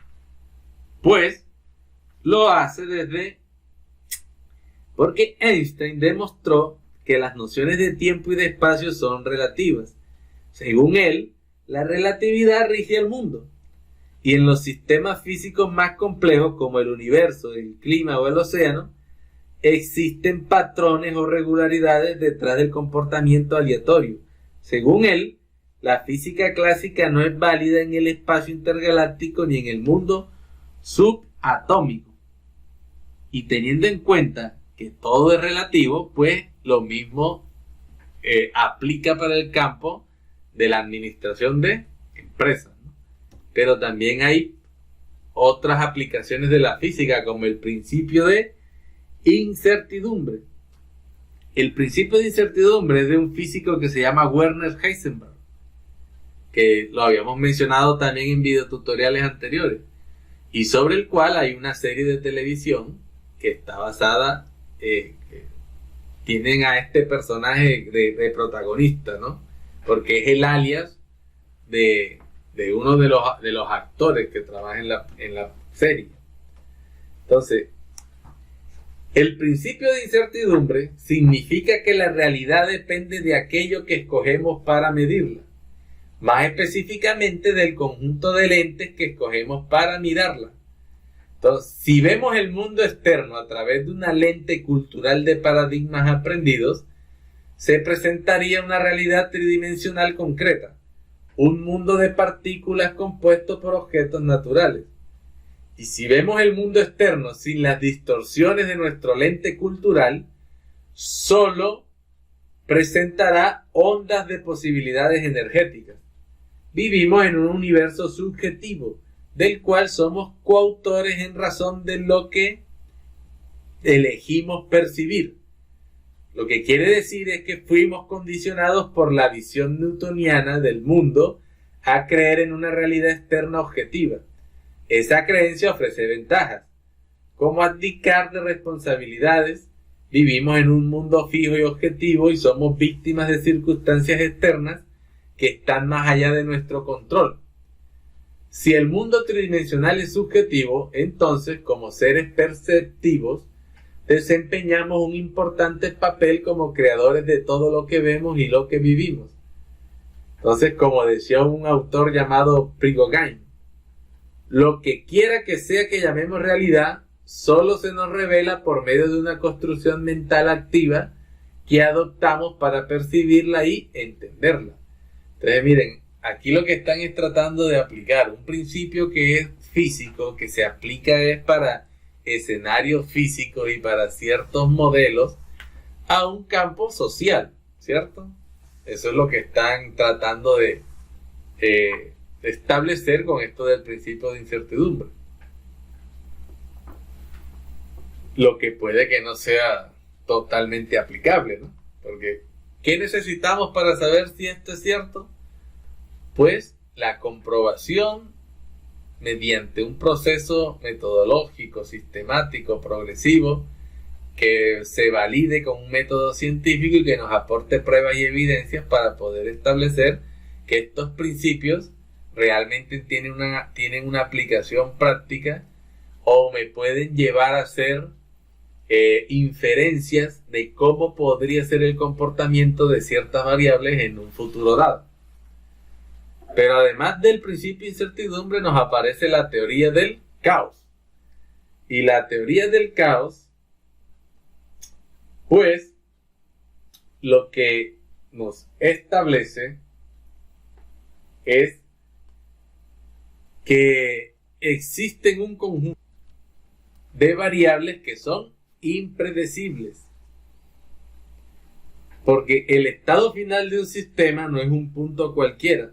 Pues lo hace porque Einstein demostró que las nociones de tiempo y de espacio son relativas. Según él, la relatividad rige el mundo. Y en los sistemas físicos más complejos como el universo, el clima o el océano, existen patrones o regularidades detrás del comportamiento aleatorio. Según él, la física clásica no es válida en el espacio intergaláctico ni en el mundo subatómico. Y teniendo en cuenta que todo es relativo, pues lo mismo aplica para el campo de la administración de empresas, ¿no? Pero también hay otras aplicaciones de la física, como el principio de incertidumbre. El principio de incertidumbre es de un físico que se llama Werner Heisenberg, que lo habíamos mencionado también en videotutoriales anteriores, y sobre el cual hay una serie de televisión que está basada, que tienen a este personaje de protagonista, ¿no? Porque es el alias de uno de los actores que trabaja en la serie. Entonces, el principio de incertidumbre significa que la realidad depende de aquello que escogemos para medirla, más específicamente del conjunto de lentes que escogemos para mirarla. Entonces, si vemos el mundo externo a través de una lente cultural de paradigmas aprendidos, se presentaría una realidad tridimensional concreta, un mundo de partículas compuesto por objetos naturales. Y si vemos el mundo externo sin las distorsiones de nuestro lente cultural, solo presentará ondas de posibilidades energéticas. Vivimos en un universo subjetivo, del cual somos coautores en razón de lo que elegimos percibir. Lo que quiere decir es que fuimos condicionados por la visión newtoniana del mundo a creer en una realidad externa objetiva. Esa creencia ofrece ventajas, como abdicar de responsabilidades. Vivimos en un mundo fijo y objetivo y somos víctimas de circunstancias externas que están más allá de nuestro control. Si el mundo tridimensional es subjetivo, entonces, como seres perceptivos, desempeñamos un importante papel como creadores de todo lo que vemos y lo que vivimos. Entonces, como decía un autor llamado Prigogine, lo que quiera que sea que llamemos realidad, solo se nos revela por medio de una construcción mental activa que adoptamos para percibirla y entenderla. Entonces, miren, aquí lo que están es tratando de aplicar un principio que es físico, que se aplica es para escenarios físicos y para ciertos modelos, a un campo social, ¿cierto? Eso es lo que están tratando de establecer con esto del principio de incertidumbre. Lo que puede que no sea totalmente aplicable, ¿no? Porque, ¿qué necesitamos para saber si esto es cierto? Pues la comprobación mediante un proceso metodológico, sistemático, progresivo, que se valide con un método científico y que nos aporte pruebas y evidencias para poder establecer que estos principios realmente tienen una aplicación práctica o me pueden llevar a hacer inferencias de cómo podría ser el comportamiento de ciertas variables en un futuro dado. Pero además del principio de incertidumbre nos aparece la teoría del caos. Y la teoría del caos, pues, lo que nos establece es que existen un conjunto de variables que son impredecibles. Porque el estado final de un sistema no es un punto cualquiera.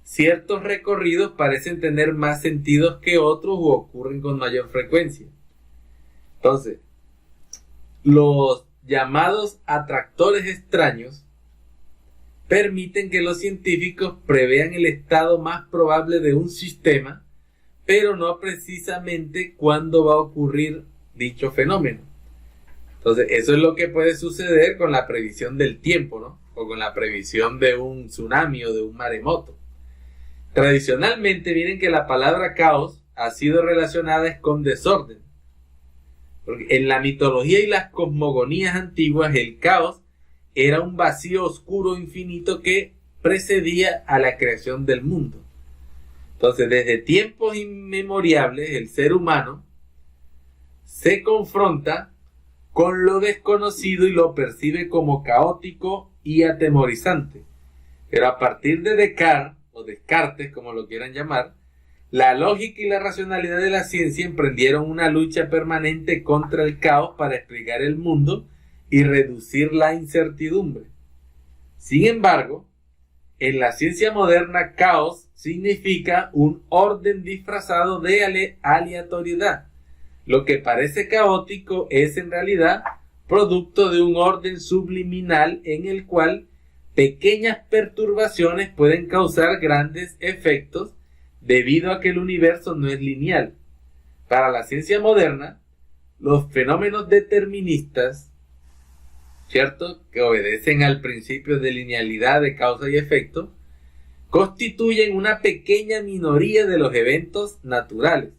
Ciertos recorridos parecen tener más sentidos que otros o ocurren con mayor frecuencia. Entonces, los llamados atractores extraños permiten que los científicos prevean el estado más probable de un sistema, pero no precisamente cuándo va a ocurrir dicho fenómeno. Entonces, eso es lo que puede suceder con la previsión del tiempo, ¿no? O con la previsión de un tsunami o de un maremoto. Tradicionalmente, miren que la palabra caos ha sido relacionada con desorden. Porque en la mitología y las cosmogonías antiguas, el caos era un vacío oscuro infinito que precedía a la creación del mundo. Entonces, desde tiempos inmemoriales, el ser humano se confronta con lo desconocido y lo percibe como caótico y atemorizante. Pero a partir de Descartes, como lo quieran llamar, la lógica y la racionalidad de la ciencia emprendieron una lucha permanente contra el caos para explicar el mundo y reducir la incertidumbre. Sin embargo, en la ciencia moderna, caos significa un orden disfrazado de aleatoriedad. Lo que parece caótico es en realidad producto de un orden subliminal en el cual pequeñas perturbaciones pueden causar grandes efectos debido a que el universo no es lineal. Para la ciencia moderna, los fenómenos deterministas, ¿cierto?, que obedecen al principio de linealidad de causa y efecto, constituyen una pequeña minoría de los eventos naturales.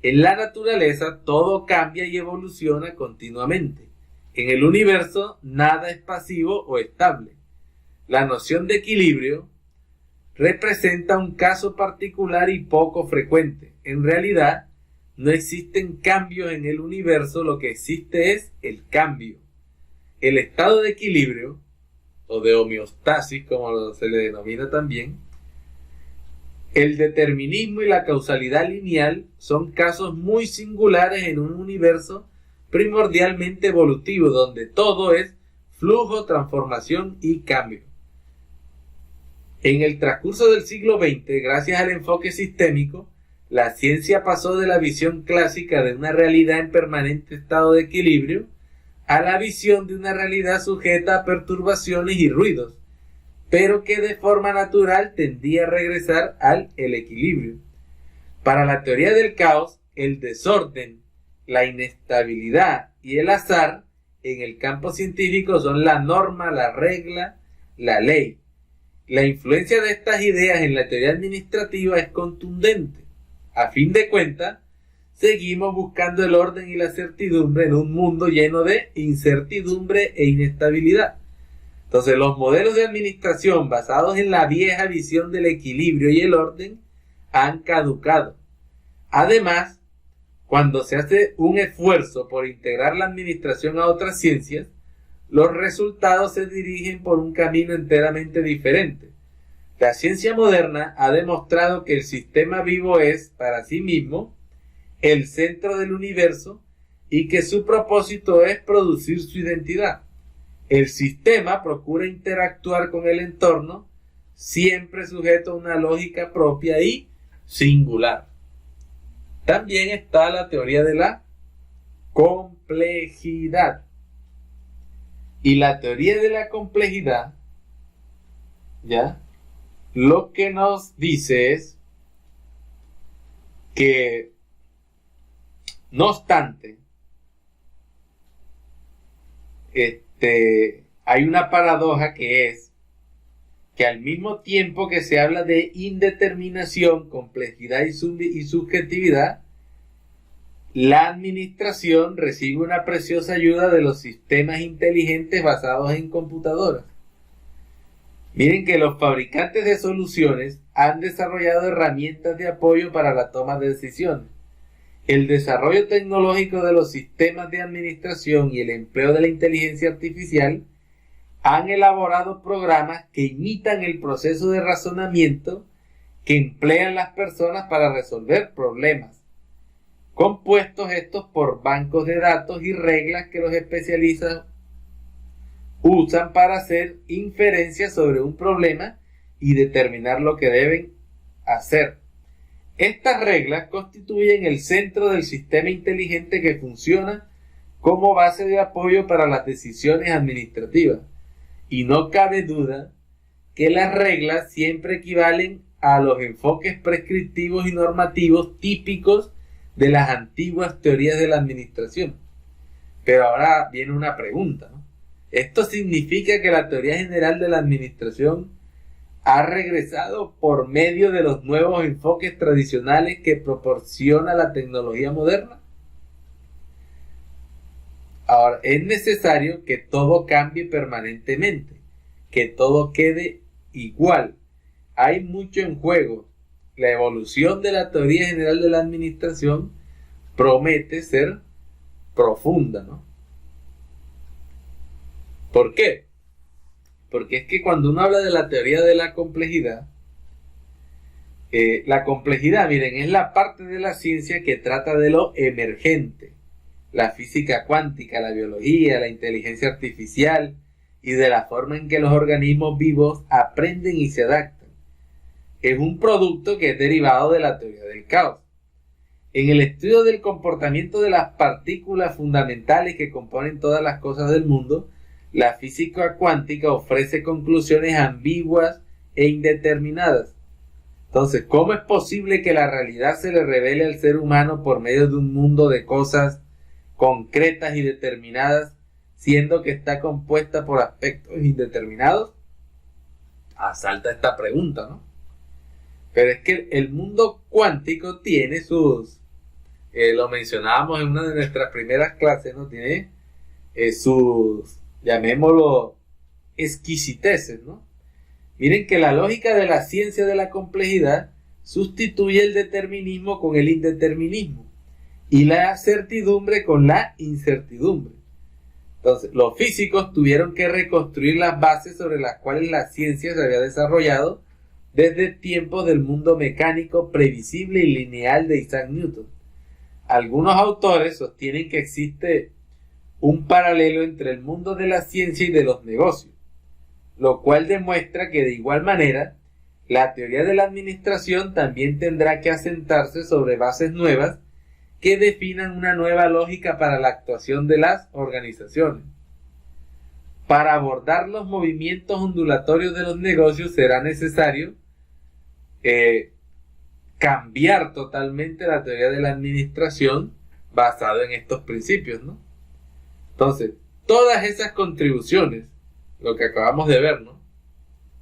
En la naturaleza todo cambia y evoluciona continuamente. En el universo nada es pasivo o estable. La noción de equilibrio representa un caso particular y poco frecuente. En realidad, no existen cambios en el universo, lo que existe es el cambio. El estado de equilibrio, o de homeostasis, como se le denomina también, el determinismo y la causalidad lineal son casos muy singulares en un universo primordialmente evolutivo, donde todo es flujo, transformación y cambio. En el transcurso del siglo XX, gracias al enfoque sistémico, la ciencia pasó de la visión clásica de una realidad en permanente estado de equilibrio a la visión de una realidad sujeta a perturbaciones y ruidos, pero que de forma natural tendía a regresar al equilibrio. Para la teoría del caos, el desorden, la inestabilidad y el azar en el campo científico son la norma, la regla, la ley. La influencia de estas ideas en la teoría administrativa es contundente. A fin de cuentas, seguimos buscando el orden y la certidumbre en un mundo lleno de incertidumbre e inestabilidad. Entonces, los modelos de administración basados en la vieja visión del equilibrio y el orden han caducado. Además, cuando se hace un esfuerzo por integrar la administración a otras ciencias, los resultados se dirigen por un camino enteramente diferente. La ciencia moderna ha demostrado que el sistema vivo es, para sí mismo, el centro del universo y que su propósito es producir su identidad. El sistema procura interactuar con el entorno, siempre sujeto a una lógica propia y singular. También está la teoría de la complejidad. Y la teoría de la complejidad, ¿ya? Lo que nos dice es que, no obstante, hay una paradoja que es que al mismo tiempo que se habla de indeterminación, complejidad y subjetividad, la administración recibe una preciosa ayuda de los sistemas inteligentes basados en computadoras. Miren que los fabricantes de soluciones han desarrollado herramientas de apoyo para la toma de decisiones. El desarrollo tecnológico de los sistemas de administración y el empleo de la inteligencia artificial han elaborado programas que imitan el proceso de razonamiento que emplean las personas para resolver problemas, compuestos estos por bancos de datos y reglas que los especialistas usan para hacer inferencias sobre un problema y determinar lo que deben hacer. Estas reglas constituyen el centro del sistema inteligente que funciona como base de apoyo para las decisiones administrativas. Y no cabe duda que las reglas siempre equivalen a los enfoques prescriptivos y normativos típicos de las antiguas teorías de la administración. Pero ahora viene una pregunta, ¿no? ¿Esto significa que la teoría general de la administración ha regresado por medio de los nuevos enfoques tradicionales que proporciona la tecnología moderna? Ahora, es necesario que todo cambie permanentemente, que todo quede igual. Hay mucho en juego. La evolución de la teoría general de la administración promete ser profunda, ¿no? ¿Por qué? Porque es que cuando uno habla de la teoría de la complejidad, miren, es la parte de la ciencia que trata de lo emergente. La física cuántica, la biología, la inteligencia artificial y de la forma en que los organismos vivos aprenden y se adaptan. Es un producto que es derivado de la teoría del caos. En el estudio del comportamiento de las partículas fundamentales que componen todas las cosas del mundo, la física cuántica ofrece conclusiones ambiguas e indeterminadas. Entonces, ¿cómo es posible que la realidad se le revele al ser humano por medio de un mundo de cosas concretas y determinadas, siendo que está compuesta por aspectos indeterminados? Asalta esta pregunta, ¿no? Pero es que el mundo cuántico tiene sus, lo mencionábamos en una de nuestras primeras clases, ¿no? Tiene sus, llamémoslo, exquisiteces, ¿no? Miren que la lógica de la ciencia de la complejidad sustituye el determinismo con el indeterminismo y la certidumbre con la incertidumbre. Entonces, los físicos tuvieron que reconstruir las bases sobre las cuales la ciencia se había desarrollado desde tiempos del mundo mecánico previsible y lineal de Isaac Newton. Algunos autores sostienen que existe un paralelo entre el mundo de la ciencia y de los negocios, lo cual demuestra que de igual manera la teoría de la administración también tendrá que asentarse sobre bases nuevas que definan una nueva lógica para la actuación de las organizaciones. Para abordar los movimientos ondulatorios de los negocios será necesario cambiar totalmente la teoría de la administración basada en estos principios, ¿no? Entonces, todas esas contribuciones, lo que acabamos de ver, ¿no?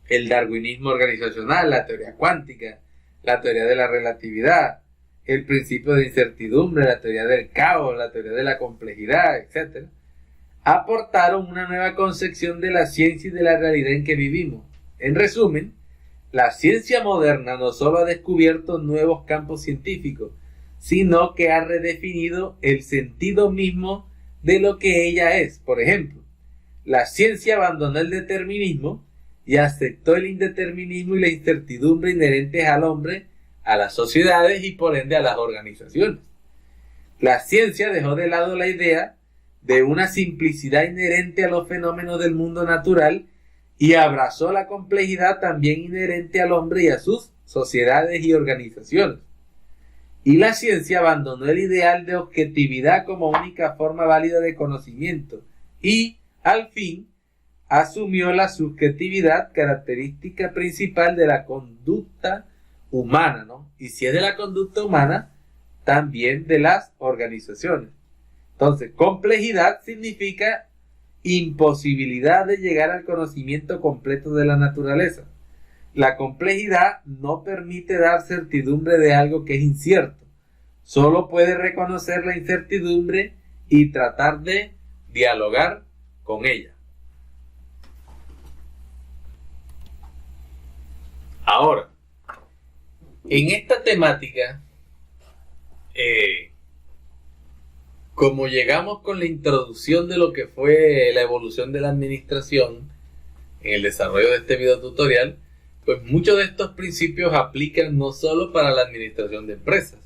El darwinismo organizacional, la teoría cuántica, la teoría de la relatividad, el principio de incertidumbre, la teoría del caos, la teoría de la complejidad, etc., aportaron una nueva concepción de la ciencia y de la realidad en que vivimos. En resumen, la ciencia moderna no solo ha descubierto nuevos campos científicos, sino que ha redefinido el sentido mismo de lo que ella es. Por ejemplo, la ciencia abandonó el determinismo y aceptó el indeterminismo y la incertidumbre inherentes al hombre, a las sociedades y por ende a las organizaciones. La ciencia dejó de lado la idea de una simplicidad inherente a los fenómenos del mundo natural y abrazó la complejidad también inherente al hombre y a sus sociedades y organizaciones. Y la ciencia abandonó el ideal de objetividad como única forma válida de conocimiento y, al fin, asumió la subjetividad, característica principal de la conducta humana, ¿no? Y si es de la conducta humana, también de las organizaciones. Entonces, complejidad significa imposibilidad de llegar al conocimiento completo de la naturaleza. La complejidad no permite dar certidumbre de algo que es incierto. Solo puede reconocer la incertidumbre y tratar de dialogar con ella. Ahora, en esta temática, como llegamos con la introducción de lo que fue la evolución de la administración en el desarrollo de este video tutorial, pues muchos de estos principios aplican no solo para la administración de empresas,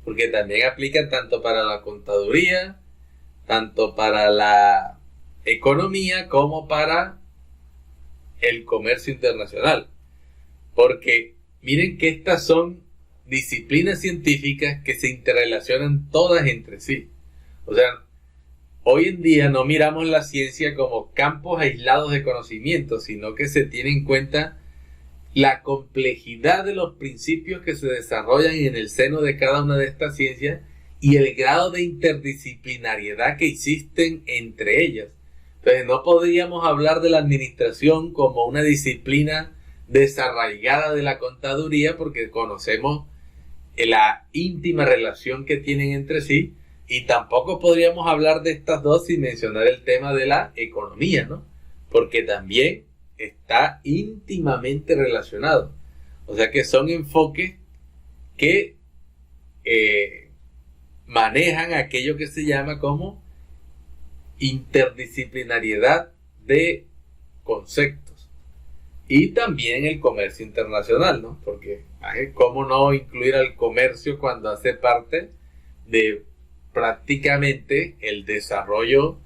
porque también aplican tanto para la contaduría, tanto para la economía como para el comercio internacional. Porque miren que estas son disciplinas científicas que se interrelacionan todas entre sí. O sea, hoy en día no miramos la ciencia como campos aislados de conocimiento, sino que se tiene en cuenta la complejidad de los principios que se desarrollan en el seno de cada una de estas ciencias y el grado de interdisciplinariedad que existen entre ellas. Entonces no podríamos hablar de la administración como una disciplina desarraigada de la contaduría porque conocemos la íntima relación que tienen entre sí, y tampoco podríamos hablar de estas dos sin mencionar el tema de la economía, ¿no? Porque también está íntimamente relacionado. O sea que son enfoques que manejan aquello que se llama como interdisciplinariedad de conceptos. Y también el comercio internacional, ¿no? Porque ¿cómo no incluir al comercio cuando hace parte de prácticamente el desarrollo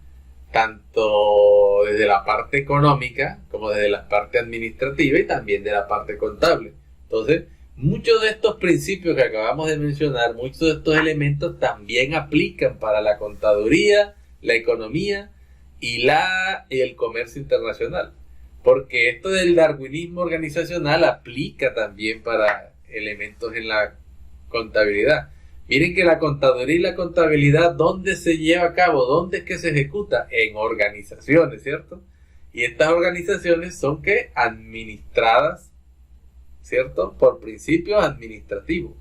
tanto desde la parte económica como desde la parte administrativa y también de la parte contable? Entonces, muchos de estos principios que acabamos de mencionar, muchos de estos elementos también aplican para la contaduría, la economía y el comercio internacional. Porque esto del darwinismo organizacional aplica también para elementos en la contabilidad. Miren que la contaduría y la contabilidad, ¿dónde se lleva a cabo? ¿Dónde es que se ejecuta? En organizaciones, ¿cierto? Y estas organizaciones son ¿qué? Administradas, ¿cierto? Por principios administrativos.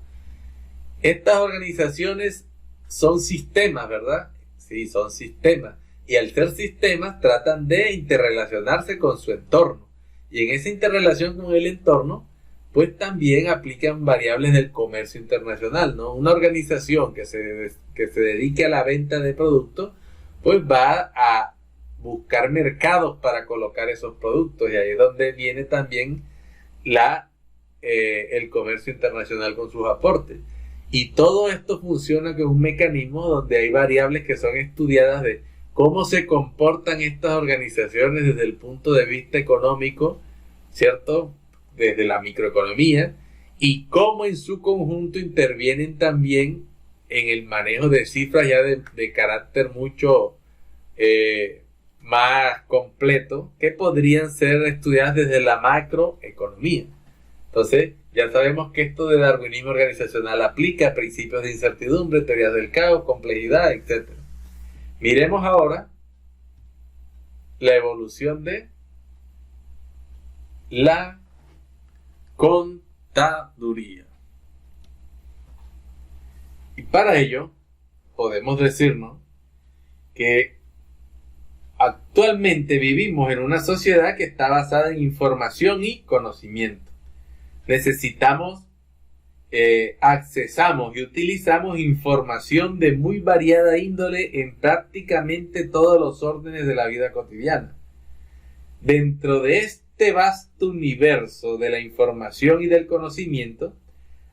Estas organizaciones son sistemas, ¿verdad? Sí, son sistemas. Y al ser sistemas tratan de interrelacionarse con su entorno. Y en esa interrelación con el entorno, pues también aplican variables del comercio internacional, ¿no? Una organización que se dedique a la venta de productos, pues va a buscar mercados para colocar esos productos. Y ahí es donde viene también el comercio internacional con sus aportes. Y todo esto funciona con un mecanismo donde hay variables que son estudiadas de cómo se comportan estas organizaciones desde el punto de vista económico, ¿cierto? desde la microeconomía y cómo en su conjunto intervienen también en el manejo de cifras ya de carácter mucho más completo, que podrían ser estudiadas desde la macroeconomía. Entonces, ya sabemos que esto de darwinismo organizacional aplica principios de incertidumbre, teorías del caos, complejidad, etc. Miremos ahora la evolución de la contaduría. Y para ello, podemos decirnos que actualmente vivimos en una sociedad que está basada en información y conocimiento. Necesitamos, accesamos y utilizamos información de muy variada índole en prácticamente todos los órdenes de la vida cotidiana. Dentro de este vasto universo de la información y del conocimiento,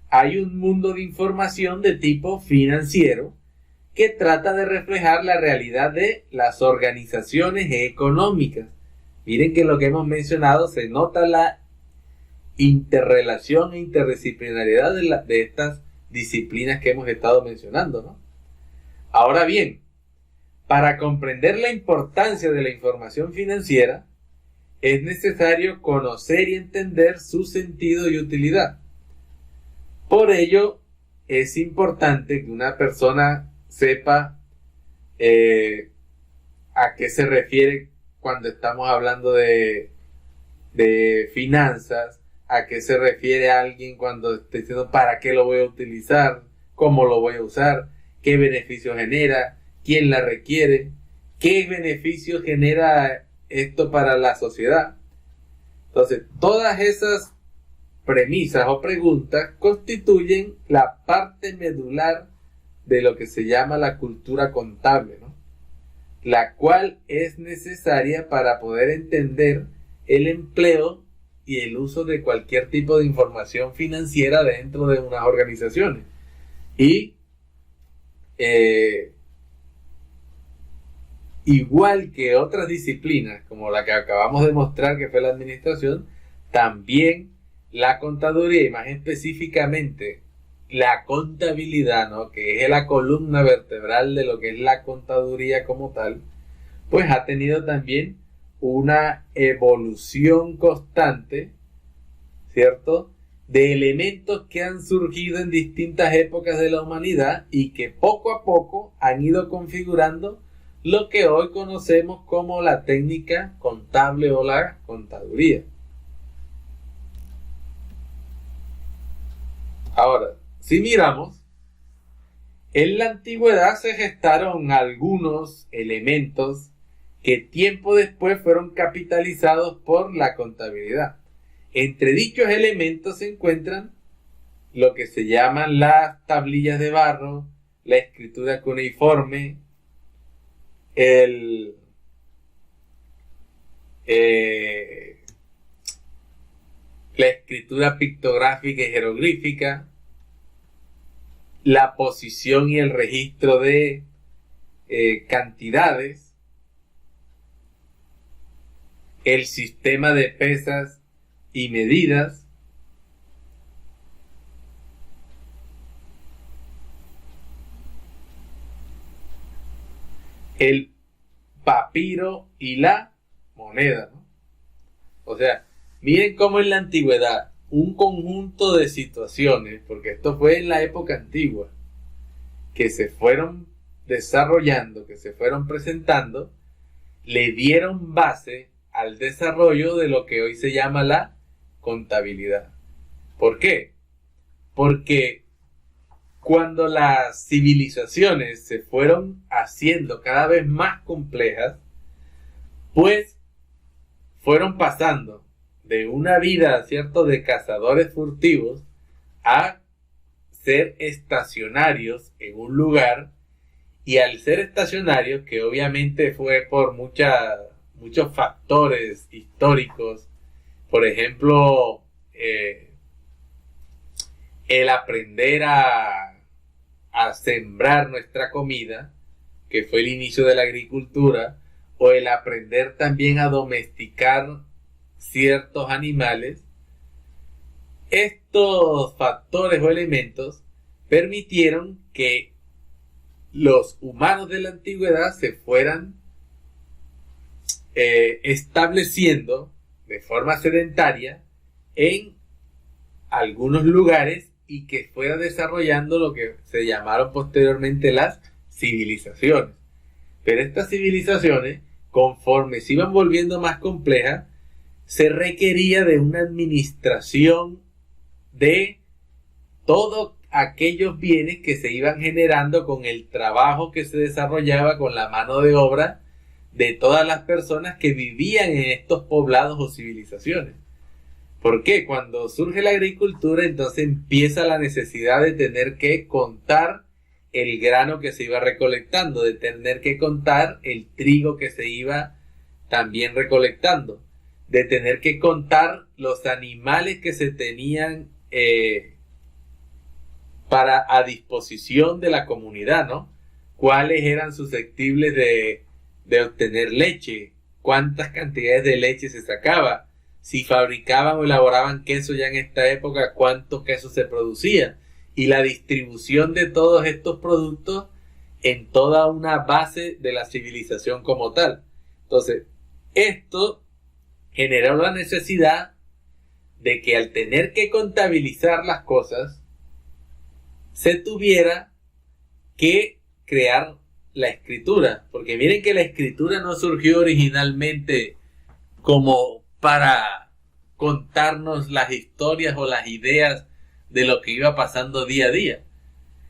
hay un mundo de información de tipo financiero que trata de reflejar la realidad de las organizaciones económicas. Miren que en lo que hemos mencionado se nota la interrelación e interdisciplinariedad de estas disciplinas que hemos estado mencionando, ¿no? Ahora bien, para comprender la importancia de la información financiera, es necesario conocer y entender su sentido y utilidad. Por ello, es importante que una persona sepa a qué se refiere cuando estamos hablando de finanzas, a qué se refiere alguien cuando está diciendo para qué lo voy a utilizar, cómo lo voy a usar, qué beneficio genera, quién la requiere, qué beneficio genera esto para la sociedad. Entonces, todas esas premisas o preguntas constituyen la parte medular de lo que se llama la cultura contable, ¿no? La cual es necesaria para poder entender el empleo y el uso de cualquier tipo de información financiera dentro de unas organizaciones. Y igual que otras disciplinas, como la que acabamos de mostrar, que fue la administración, también la contaduría, y más específicamente la contabilidad, ¿no?, que es la columna vertebral de lo que es la contaduría como tal, pues ha tenido también una evolución constante, ¿cierto?, de elementos que han surgido en distintas épocas de la humanidad y que poco a poco han ido configurando lo que hoy conocemos como la técnica contable o la contaduría. Ahora, si miramos, en la antigüedad se gestaron algunos elementos que tiempo después fueron capitalizados por la contabilidad. Entre dichos elementos se encuentran lo que se llaman las tablillas de barro, la escritura cuneiforme, la escritura pictográfica y jeroglífica, la posición y el registro de cantidades, el sistema de pesas y medidas, el papiro y la moneda, ¿no? O sea, miren cómo en la antigüedad un conjunto de situaciones, porque esto fue en la época antigua, que se fueron desarrollando, que se fueron presentando, le dieron base al desarrollo de lo que hoy se llama la contabilidad. ¿Por qué? Porque cuando las civilizaciones se fueron haciendo cada vez más complejas, pues fueron pasando de una vida, ¿cierto?, de cazadores furtivos a ser estacionarios en un lugar, y al ser estacionarios, que obviamente fue por muchos factores históricos, por ejemplo, el aprender a sembrar nuestra comida, que fue el inicio de la agricultura, o el aprender también a domesticar ciertos animales, Estos factores o elementos permitieron que los humanos de la antigüedad se fueran estableciendo de forma sedentaria en algunos lugares y que fuera desarrollando lo que se llamaron posteriormente las civilizaciones. Pero estas civilizaciones, conforme se iban volviendo más complejas, se requería de una administración de todos aquellos bienes que se iban generando con el trabajo que se desarrollaba con la mano de obra de todas las personas que vivían en estos poblados o civilizaciones. ¿Por qué? Cuando surge la agricultura, entonces empieza la necesidad de tener que contar el grano que se iba recolectando, de tener que contar el trigo que se iba también recolectando, de tener que contar los animales que se tenían a disposición de la comunidad, ¿no? Cuáles eran susceptibles de obtener leche, cuántas cantidades de leche se sacaba, si fabricaban o elaboraban queso ya en esta época, cuánto queso se producía, y la distribución de todos estos productos en toda una base de la civilización como tal. Entonces, esto generó la necesidad de que al tener que contabilizar las cosas, se tuviera que crear la escritura. Porque miren que la escritura no surgió originalmente como para contarnos las historias o las ideas de lo que iba pasando día a día.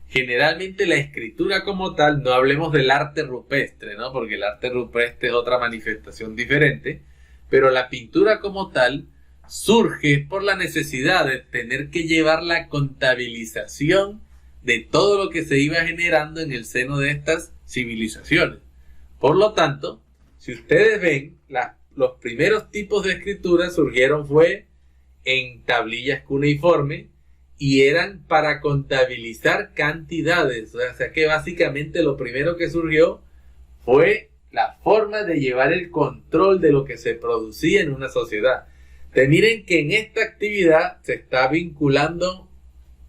Generalmente la escritura como tal, no hablemos del arte rupestre, ¿no? Porque el arte rupestre es otra manifestación diferente, pero la pintura como tal surge por la necesidad de tener que llevar la contabilización de todo lo que se iba generando en el seno de estas civilizaciones. Por lo tanto, si ustedes ven, los primeros tipos de escritura surgieron fue en tablillas cuneiformes y eran para contabilizar cantidades. O sea que básicamente lo primero que surgió fue la forma de llevar el control de lo que se producía en una sociedad. Miren que en esta actividad se está vinculando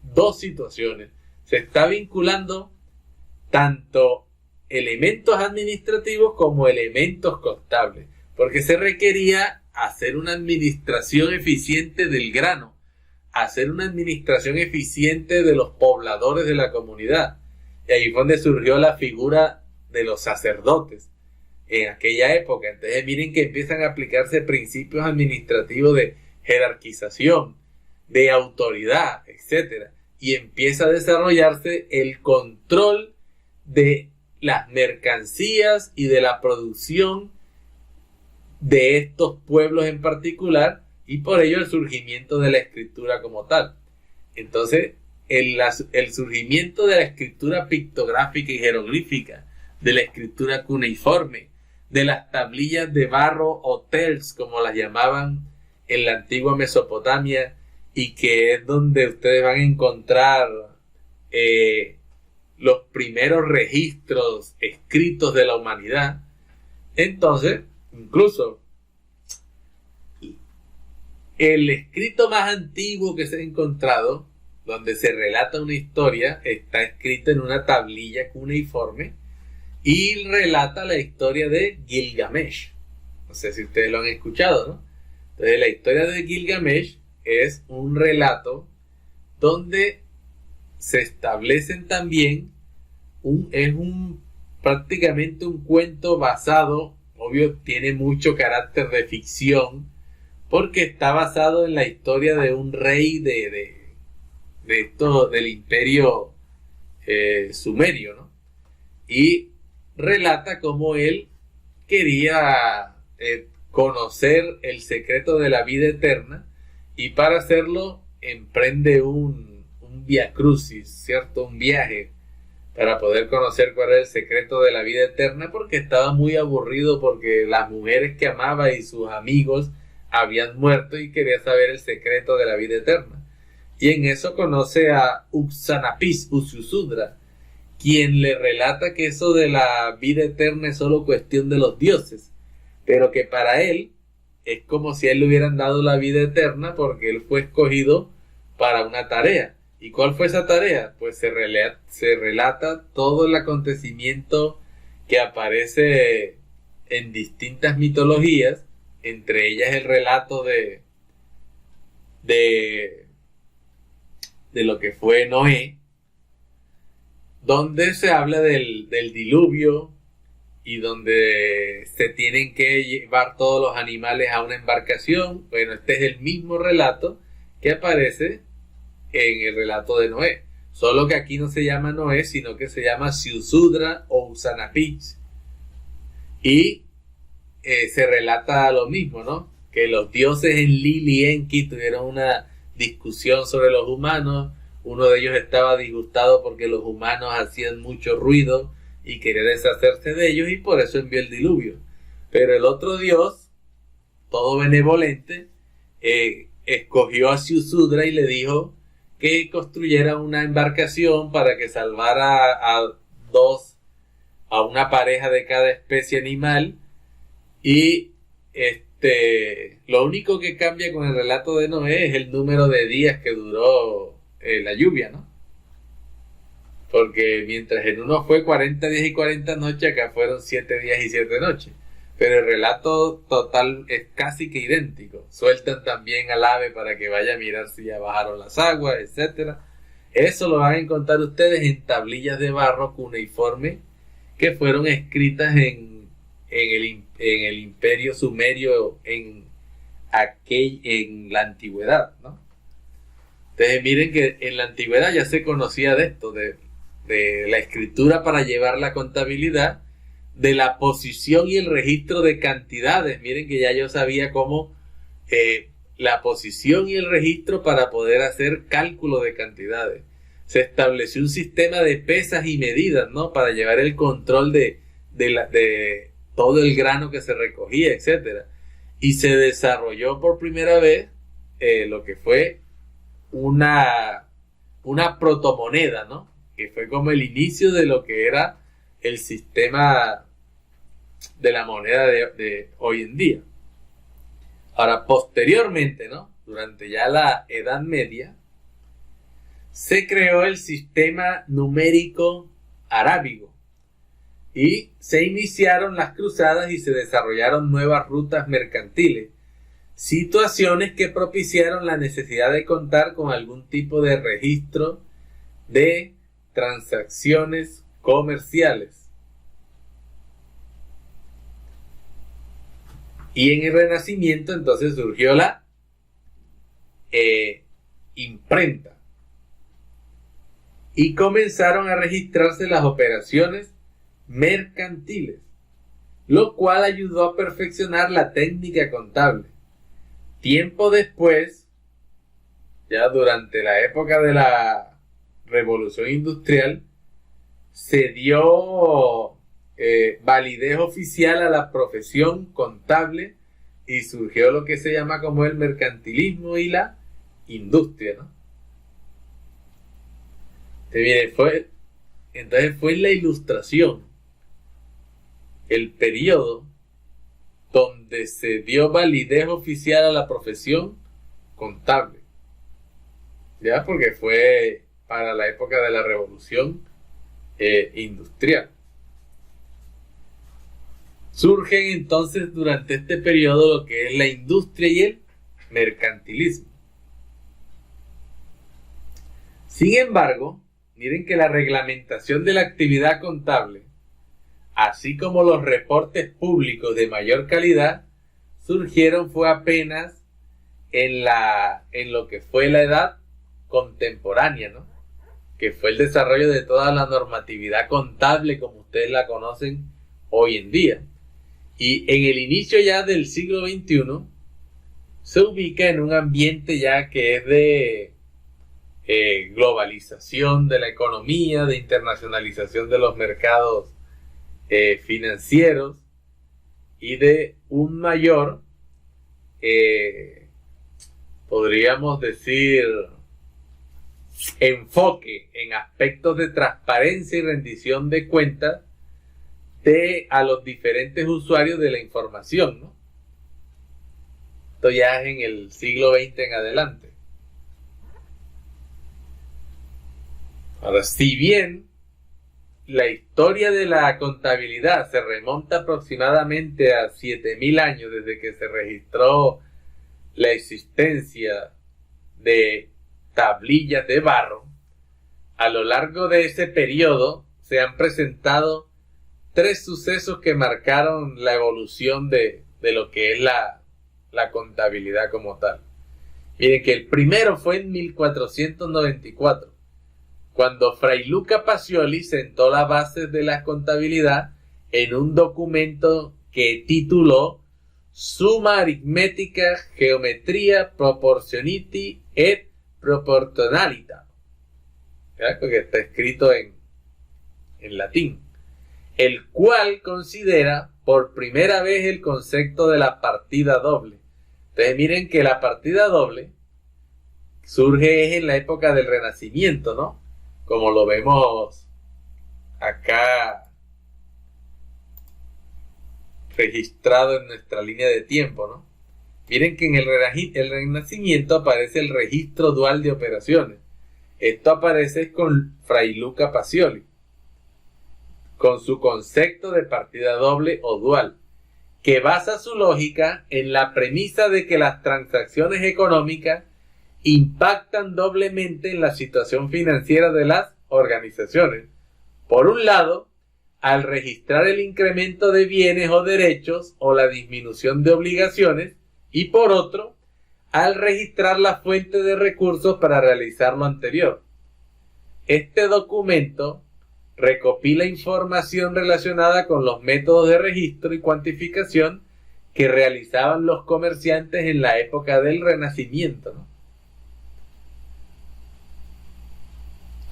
dos situaciones. Se está vinculando tanto elementos administrativos como elementos contables, porque se requería hacer una administración eficiente del grano, hacer una administración eficiente de los pobladores de la comunidad. Y ahí fue donde surgió la figura de los sacerdotes en aquella época. Entonces miren que empiezan a aplicarse principios administrativos de jerarquización, de autoridad, etcétera, y empieza a desarrollarse el control de las mercancías y de la producción de estos pueblos en particular, y por ello el surgimiento de la escritura como tal. Entonces el surgimiento de la escritura pictográfica y jeroglífica, de la escritura cuneiforme, de las tablillas de barro o tels, como las llamaban en la antigua Mesopotamia, y que es donde ustedes van a encontrar los primeros registros escritos de la humanidad. Entonces, incluso el escrito más antiguo que se ha encontrado, donde se relata una historia, está escrito en una tablilla cuneiforme y relata la historia de Gilgamesh. No sé si ustedes lo han escuchado, ¿no? Entonces, la historia de Gilgamesh es un relato donde se establecen también prácticamente un cuento basado, obvio, tiene mucho carácter de ficción, porque está basado en la historia de un rey del imperio sumerio, ¿no? Y relata cómo él quería conocer el secreto de la vida eterna, y para hacerlo emprende un via crucis, ¿cierto? Un viaje para poder conocer cuál era el secreto de la vida eterna, porque estaba muy aburrido porque las mujeres que amaba y sus amigos habían muerto y quería saber el secreto de la vida eterna. Y en eso conoce a Utsanapis Ususudra, quien le relata que eso de la vida eterna es solo cuestión de los dioses, pero que para él es como si a él le hubieran dado la vida eterna porque él fue escogido para una tarea. ¿Y cuál fue esa tarea? Pues se relata todo el acontecimiento que aparece en distintas mitologías, entre ellas el relato de lo que fue Noé, donde se habla del diluvio y donde se tienen que llevar todos los animales a una embarcación. Bueno, este es el mismo relato que aparece en el relato de Noé, solo que aquí no se llama Noé, sino que se llama Ziusudra o Usanapich, y se relata lo mismo, ¿no? Que los dioses en Lili y Enki tuvieron una discusión sobre los humanos. Uno de ellos estaba disgustado porque los humanos hacían mucho ruido y quería deshacerse de ellos, y por eso envió el diluvio. Pero el otro dios, todo benevolente, escogió a Ziusudra y le dijo que construyera una embarcación para que salvara a una pareja de cada especie animal. Y lo único que cambia con el relato de Noé es el número de días que duró la lluvia, ¿no? Porque mientras en uno fue 40 días y 40 noches, acá fueron 7 días y 7 noches. Pero el relato total es casi que idéntico. Sueltan también al ave para que vaya a mirar si ya bajaron las aguas, etc. Eso lo van a encontrar ustedes en tablillas de barro cuneiforme que fueron escritas en el imperio sumerio en la antigüedad, ¿no? Entonces miren que en la antigüedad ya se conocía de esto, de la escritura para llevar la contabilidad, de la posición y el registro de cantidades. Miren que ya yo sabía cómo la posición y el registro para poder hacer cálculo de cantidades. Se estableció un sistema de pesas y medidas, ¿no? Para llevar el control de todo el grano que se recogía, etcétera. Y se desarrolló por primera vez lo que fue una protomoneda, ¿no? Que fue como el inicio de lo que era el sistema de la moneda de hoy en día. Ahora, posteriormente, ¿no? Durante ya la Edad Media, se creó el sistema numérico arábigo y se iniciaron las cruzadas y se desarrollaron nuevas rutas mercantiles, situaciones que propiciaron la necesidad de contar con algún tipo de registro de transacciones comerciales. Y en el Renacimiento entonces surgió la imprenta y comenzaron a registrarse las operaciones mercantiles, lo cual ayudó a perfeccionar la técnica contable. Tiempo después, ya durante la época de la Revolución Industrial, se dio validez oficial a la profesión contable y surgió lo que se llama como el mercantilismo y la industria, ¿no? Entonces fue la Ilustración el periodo donde se dio validez oficial a la profesión contable, ya, porque fue para la época de la Revolución Industrial. Surgen entonces durante este periodo lo que es la industria y el mercantilismo. Sin embargo, miren que la reglamentación de la actividad contable, así como los reportes públicos de mayor calidad, surgieron fue apenas en lo que fue la edad contemporánea, ¿no? Que fue el desarrollo de toda la normatividad contable como ustedes la conocen hoy en día. Y en el inicio ya del siglo XXI se ubica en un ambiente ya que es de globalización de la economía, de internacionalización de los mercados financieros y de un mayor, podríamos decir, enfoque en aspectos de transparencia y rendición de cuentas a los diferentes usuarios de la información, ¿no? Esto ya es en el siglo XX en adelante. Ahora, si bien la historia de la contabilidad se remonta aproximadamente a 7000 años desde que se registró la existencia de tablillas de barro, a lo largo de ese periodo se han presentado 3 sucesos que marcaron la evolución de lo que es la contabilidad como tal. Miren que el primero fue en 1494, cuando Fray Luca Pacioli sentó las bases de la contabilidad en un documento que tituló Summa Arithmetica Geometria Proportioniti et Proportionalita, ¿verdad? Porque está escrito en latín, el cual considera por primera vez el concepto de la partida doble. Entonces miren que la partida doble surge en la época del Renacimiento, ¿no? Como lo vemos acá registrado en nuestra línea de tiempo, ¿no? Miren que en el Renacimiento aparece el registro dual de operaciones. Esto aparece con Fray Luca Pacioli, con su concepto de partida doble o dual, que basa su lógica en la premisa de que las transacciones económicas impactan doblemente en la situación financiera de las organizaciones. Por un lado, al registrar el incremento de bienes o derechos o la disminución de obligaciones, y por otro, al registrar la fuente de recursos para realizar lo anterior. Este documento recopila información relacionada con los métodos de registro y cuantificación que realizaban los comerciantes en la época del Renacimiento, ¿no?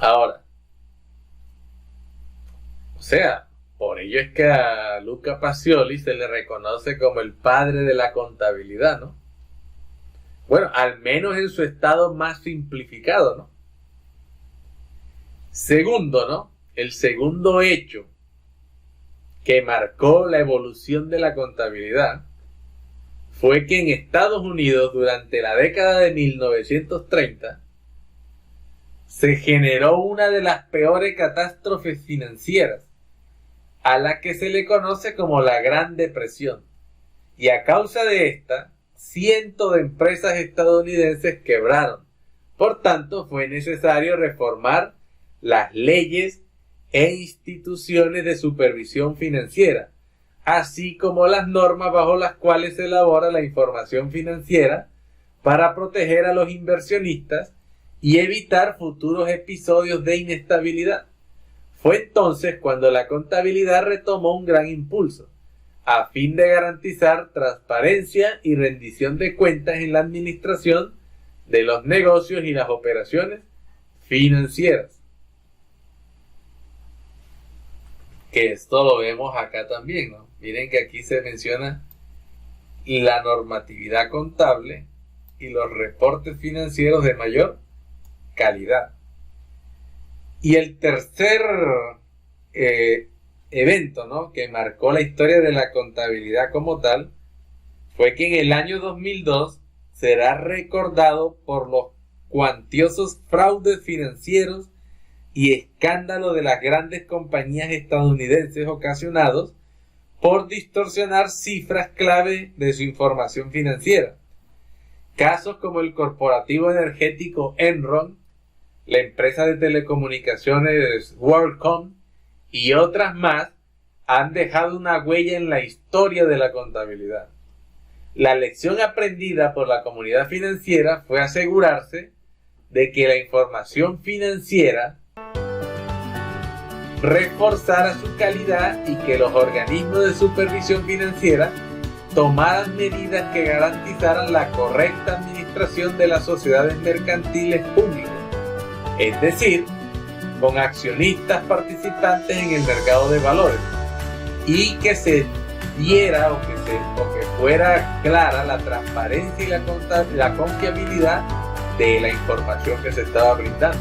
Ahora, o sea, por ello es que a Luca Pacioli se le reconoce como el padre de la contabilidad, ¿no? Bueno, al menos en su estado más simplificado, ¿no? Segundo, ¿no? El segundo hecho que marcó la evolución de la contabilidad fue que en Estados Unidos, durante la década de 1930, se generó una de las peores catástrofes financieras, a la que se le conoce como la Gran Depresión. Y a causa de esta, cientos de empresas estadounidenses quebraron. Por tanto, fue necesario reformar las leyes e instituciones de supervisión financiera, así como las normas bajo las cuales se elabora la información financiera para proteger a los inversionistas y evitar futuros episodios de inestabilidad. Fue entonces cuando la contabilidad retomó un gran impulso, a fin de garantizar transparencia y rendición de cuentas en la administración de los negocios y las operaciones financieras. Que esto lo vemos acá también, ¿no? Miren que aquí se menciona la normatividad contable y los reportes financieros de mayor calidad. Y el tercer evento, ¿no?, que marcó la historia de la contabilidad como tal, fue que en el año 2002 será recordado por los cuantiosos fraudes financieros y escándalos de las grandes compañías estadounidenses ocasionados por distorsionar cifras clave de su información financiera. Casos como el corporativo energético Enron, la empresa de telecomunicaciones WorldCom y otras más han dejado una huella en la historia de la contabilidad. La lección aprendida por la comunidad financiera fue asegurarse de que la información financiera reforzara su calidad y que los organismos de supervisión financiera tomaran medidas que garantizaran la correcta administración de las sociedades mercantiles públicas, es decir, con accionistas participantes en el mercado de valores, y que se diera o que fuera clara la transparencia y la confiabilidad de la información que se estaba brindando.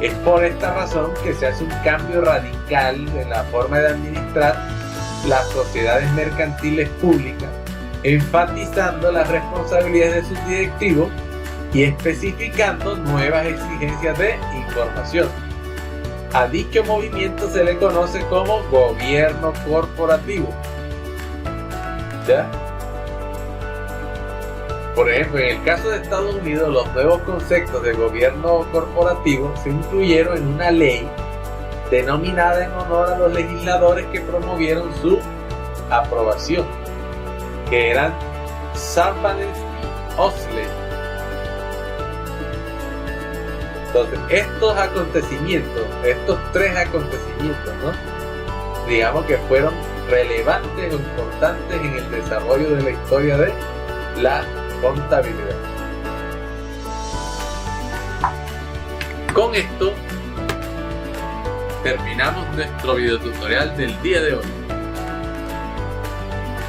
Es por esta razón que se hace un cambio radical en la forma de administrar las sociedades mercantiles públicas, enfatizando las responsabilidades de sus directivos y especificando nuevas exigencias de información. A dicho movimiento se le conoce como gobierno corporativo. ¿Ya? Por ejemplo, en el caso de Estados Unidos, los nuevos conceptos de gobierno corporativo se incluyeron en una ley denominada en honor a los legisladores que promovieron su aprobación, que eran Sarbanes y Osley. Entonces, estos tres acontecimientos, ¿no? Digamos que fueron relevantes o importantes en el desarrollo de la historia de la contabilidad. Con esto terminamos nuestro video tutorial del día de hoy.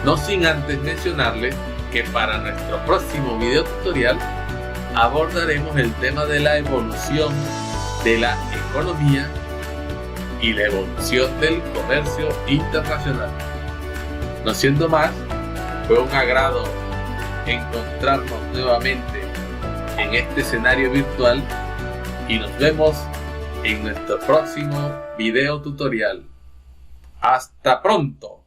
No sin antes mencionarles que para nuestro próximo video tutorial abordaremos el tema de la evolución de la economía y la evolución del comercio internacional. No siendo más, fue un agrado encontrarnos nuevamente en este escenario virtual y nos vemos en nuestro próximo video tutorial. ¡Hasta pronto!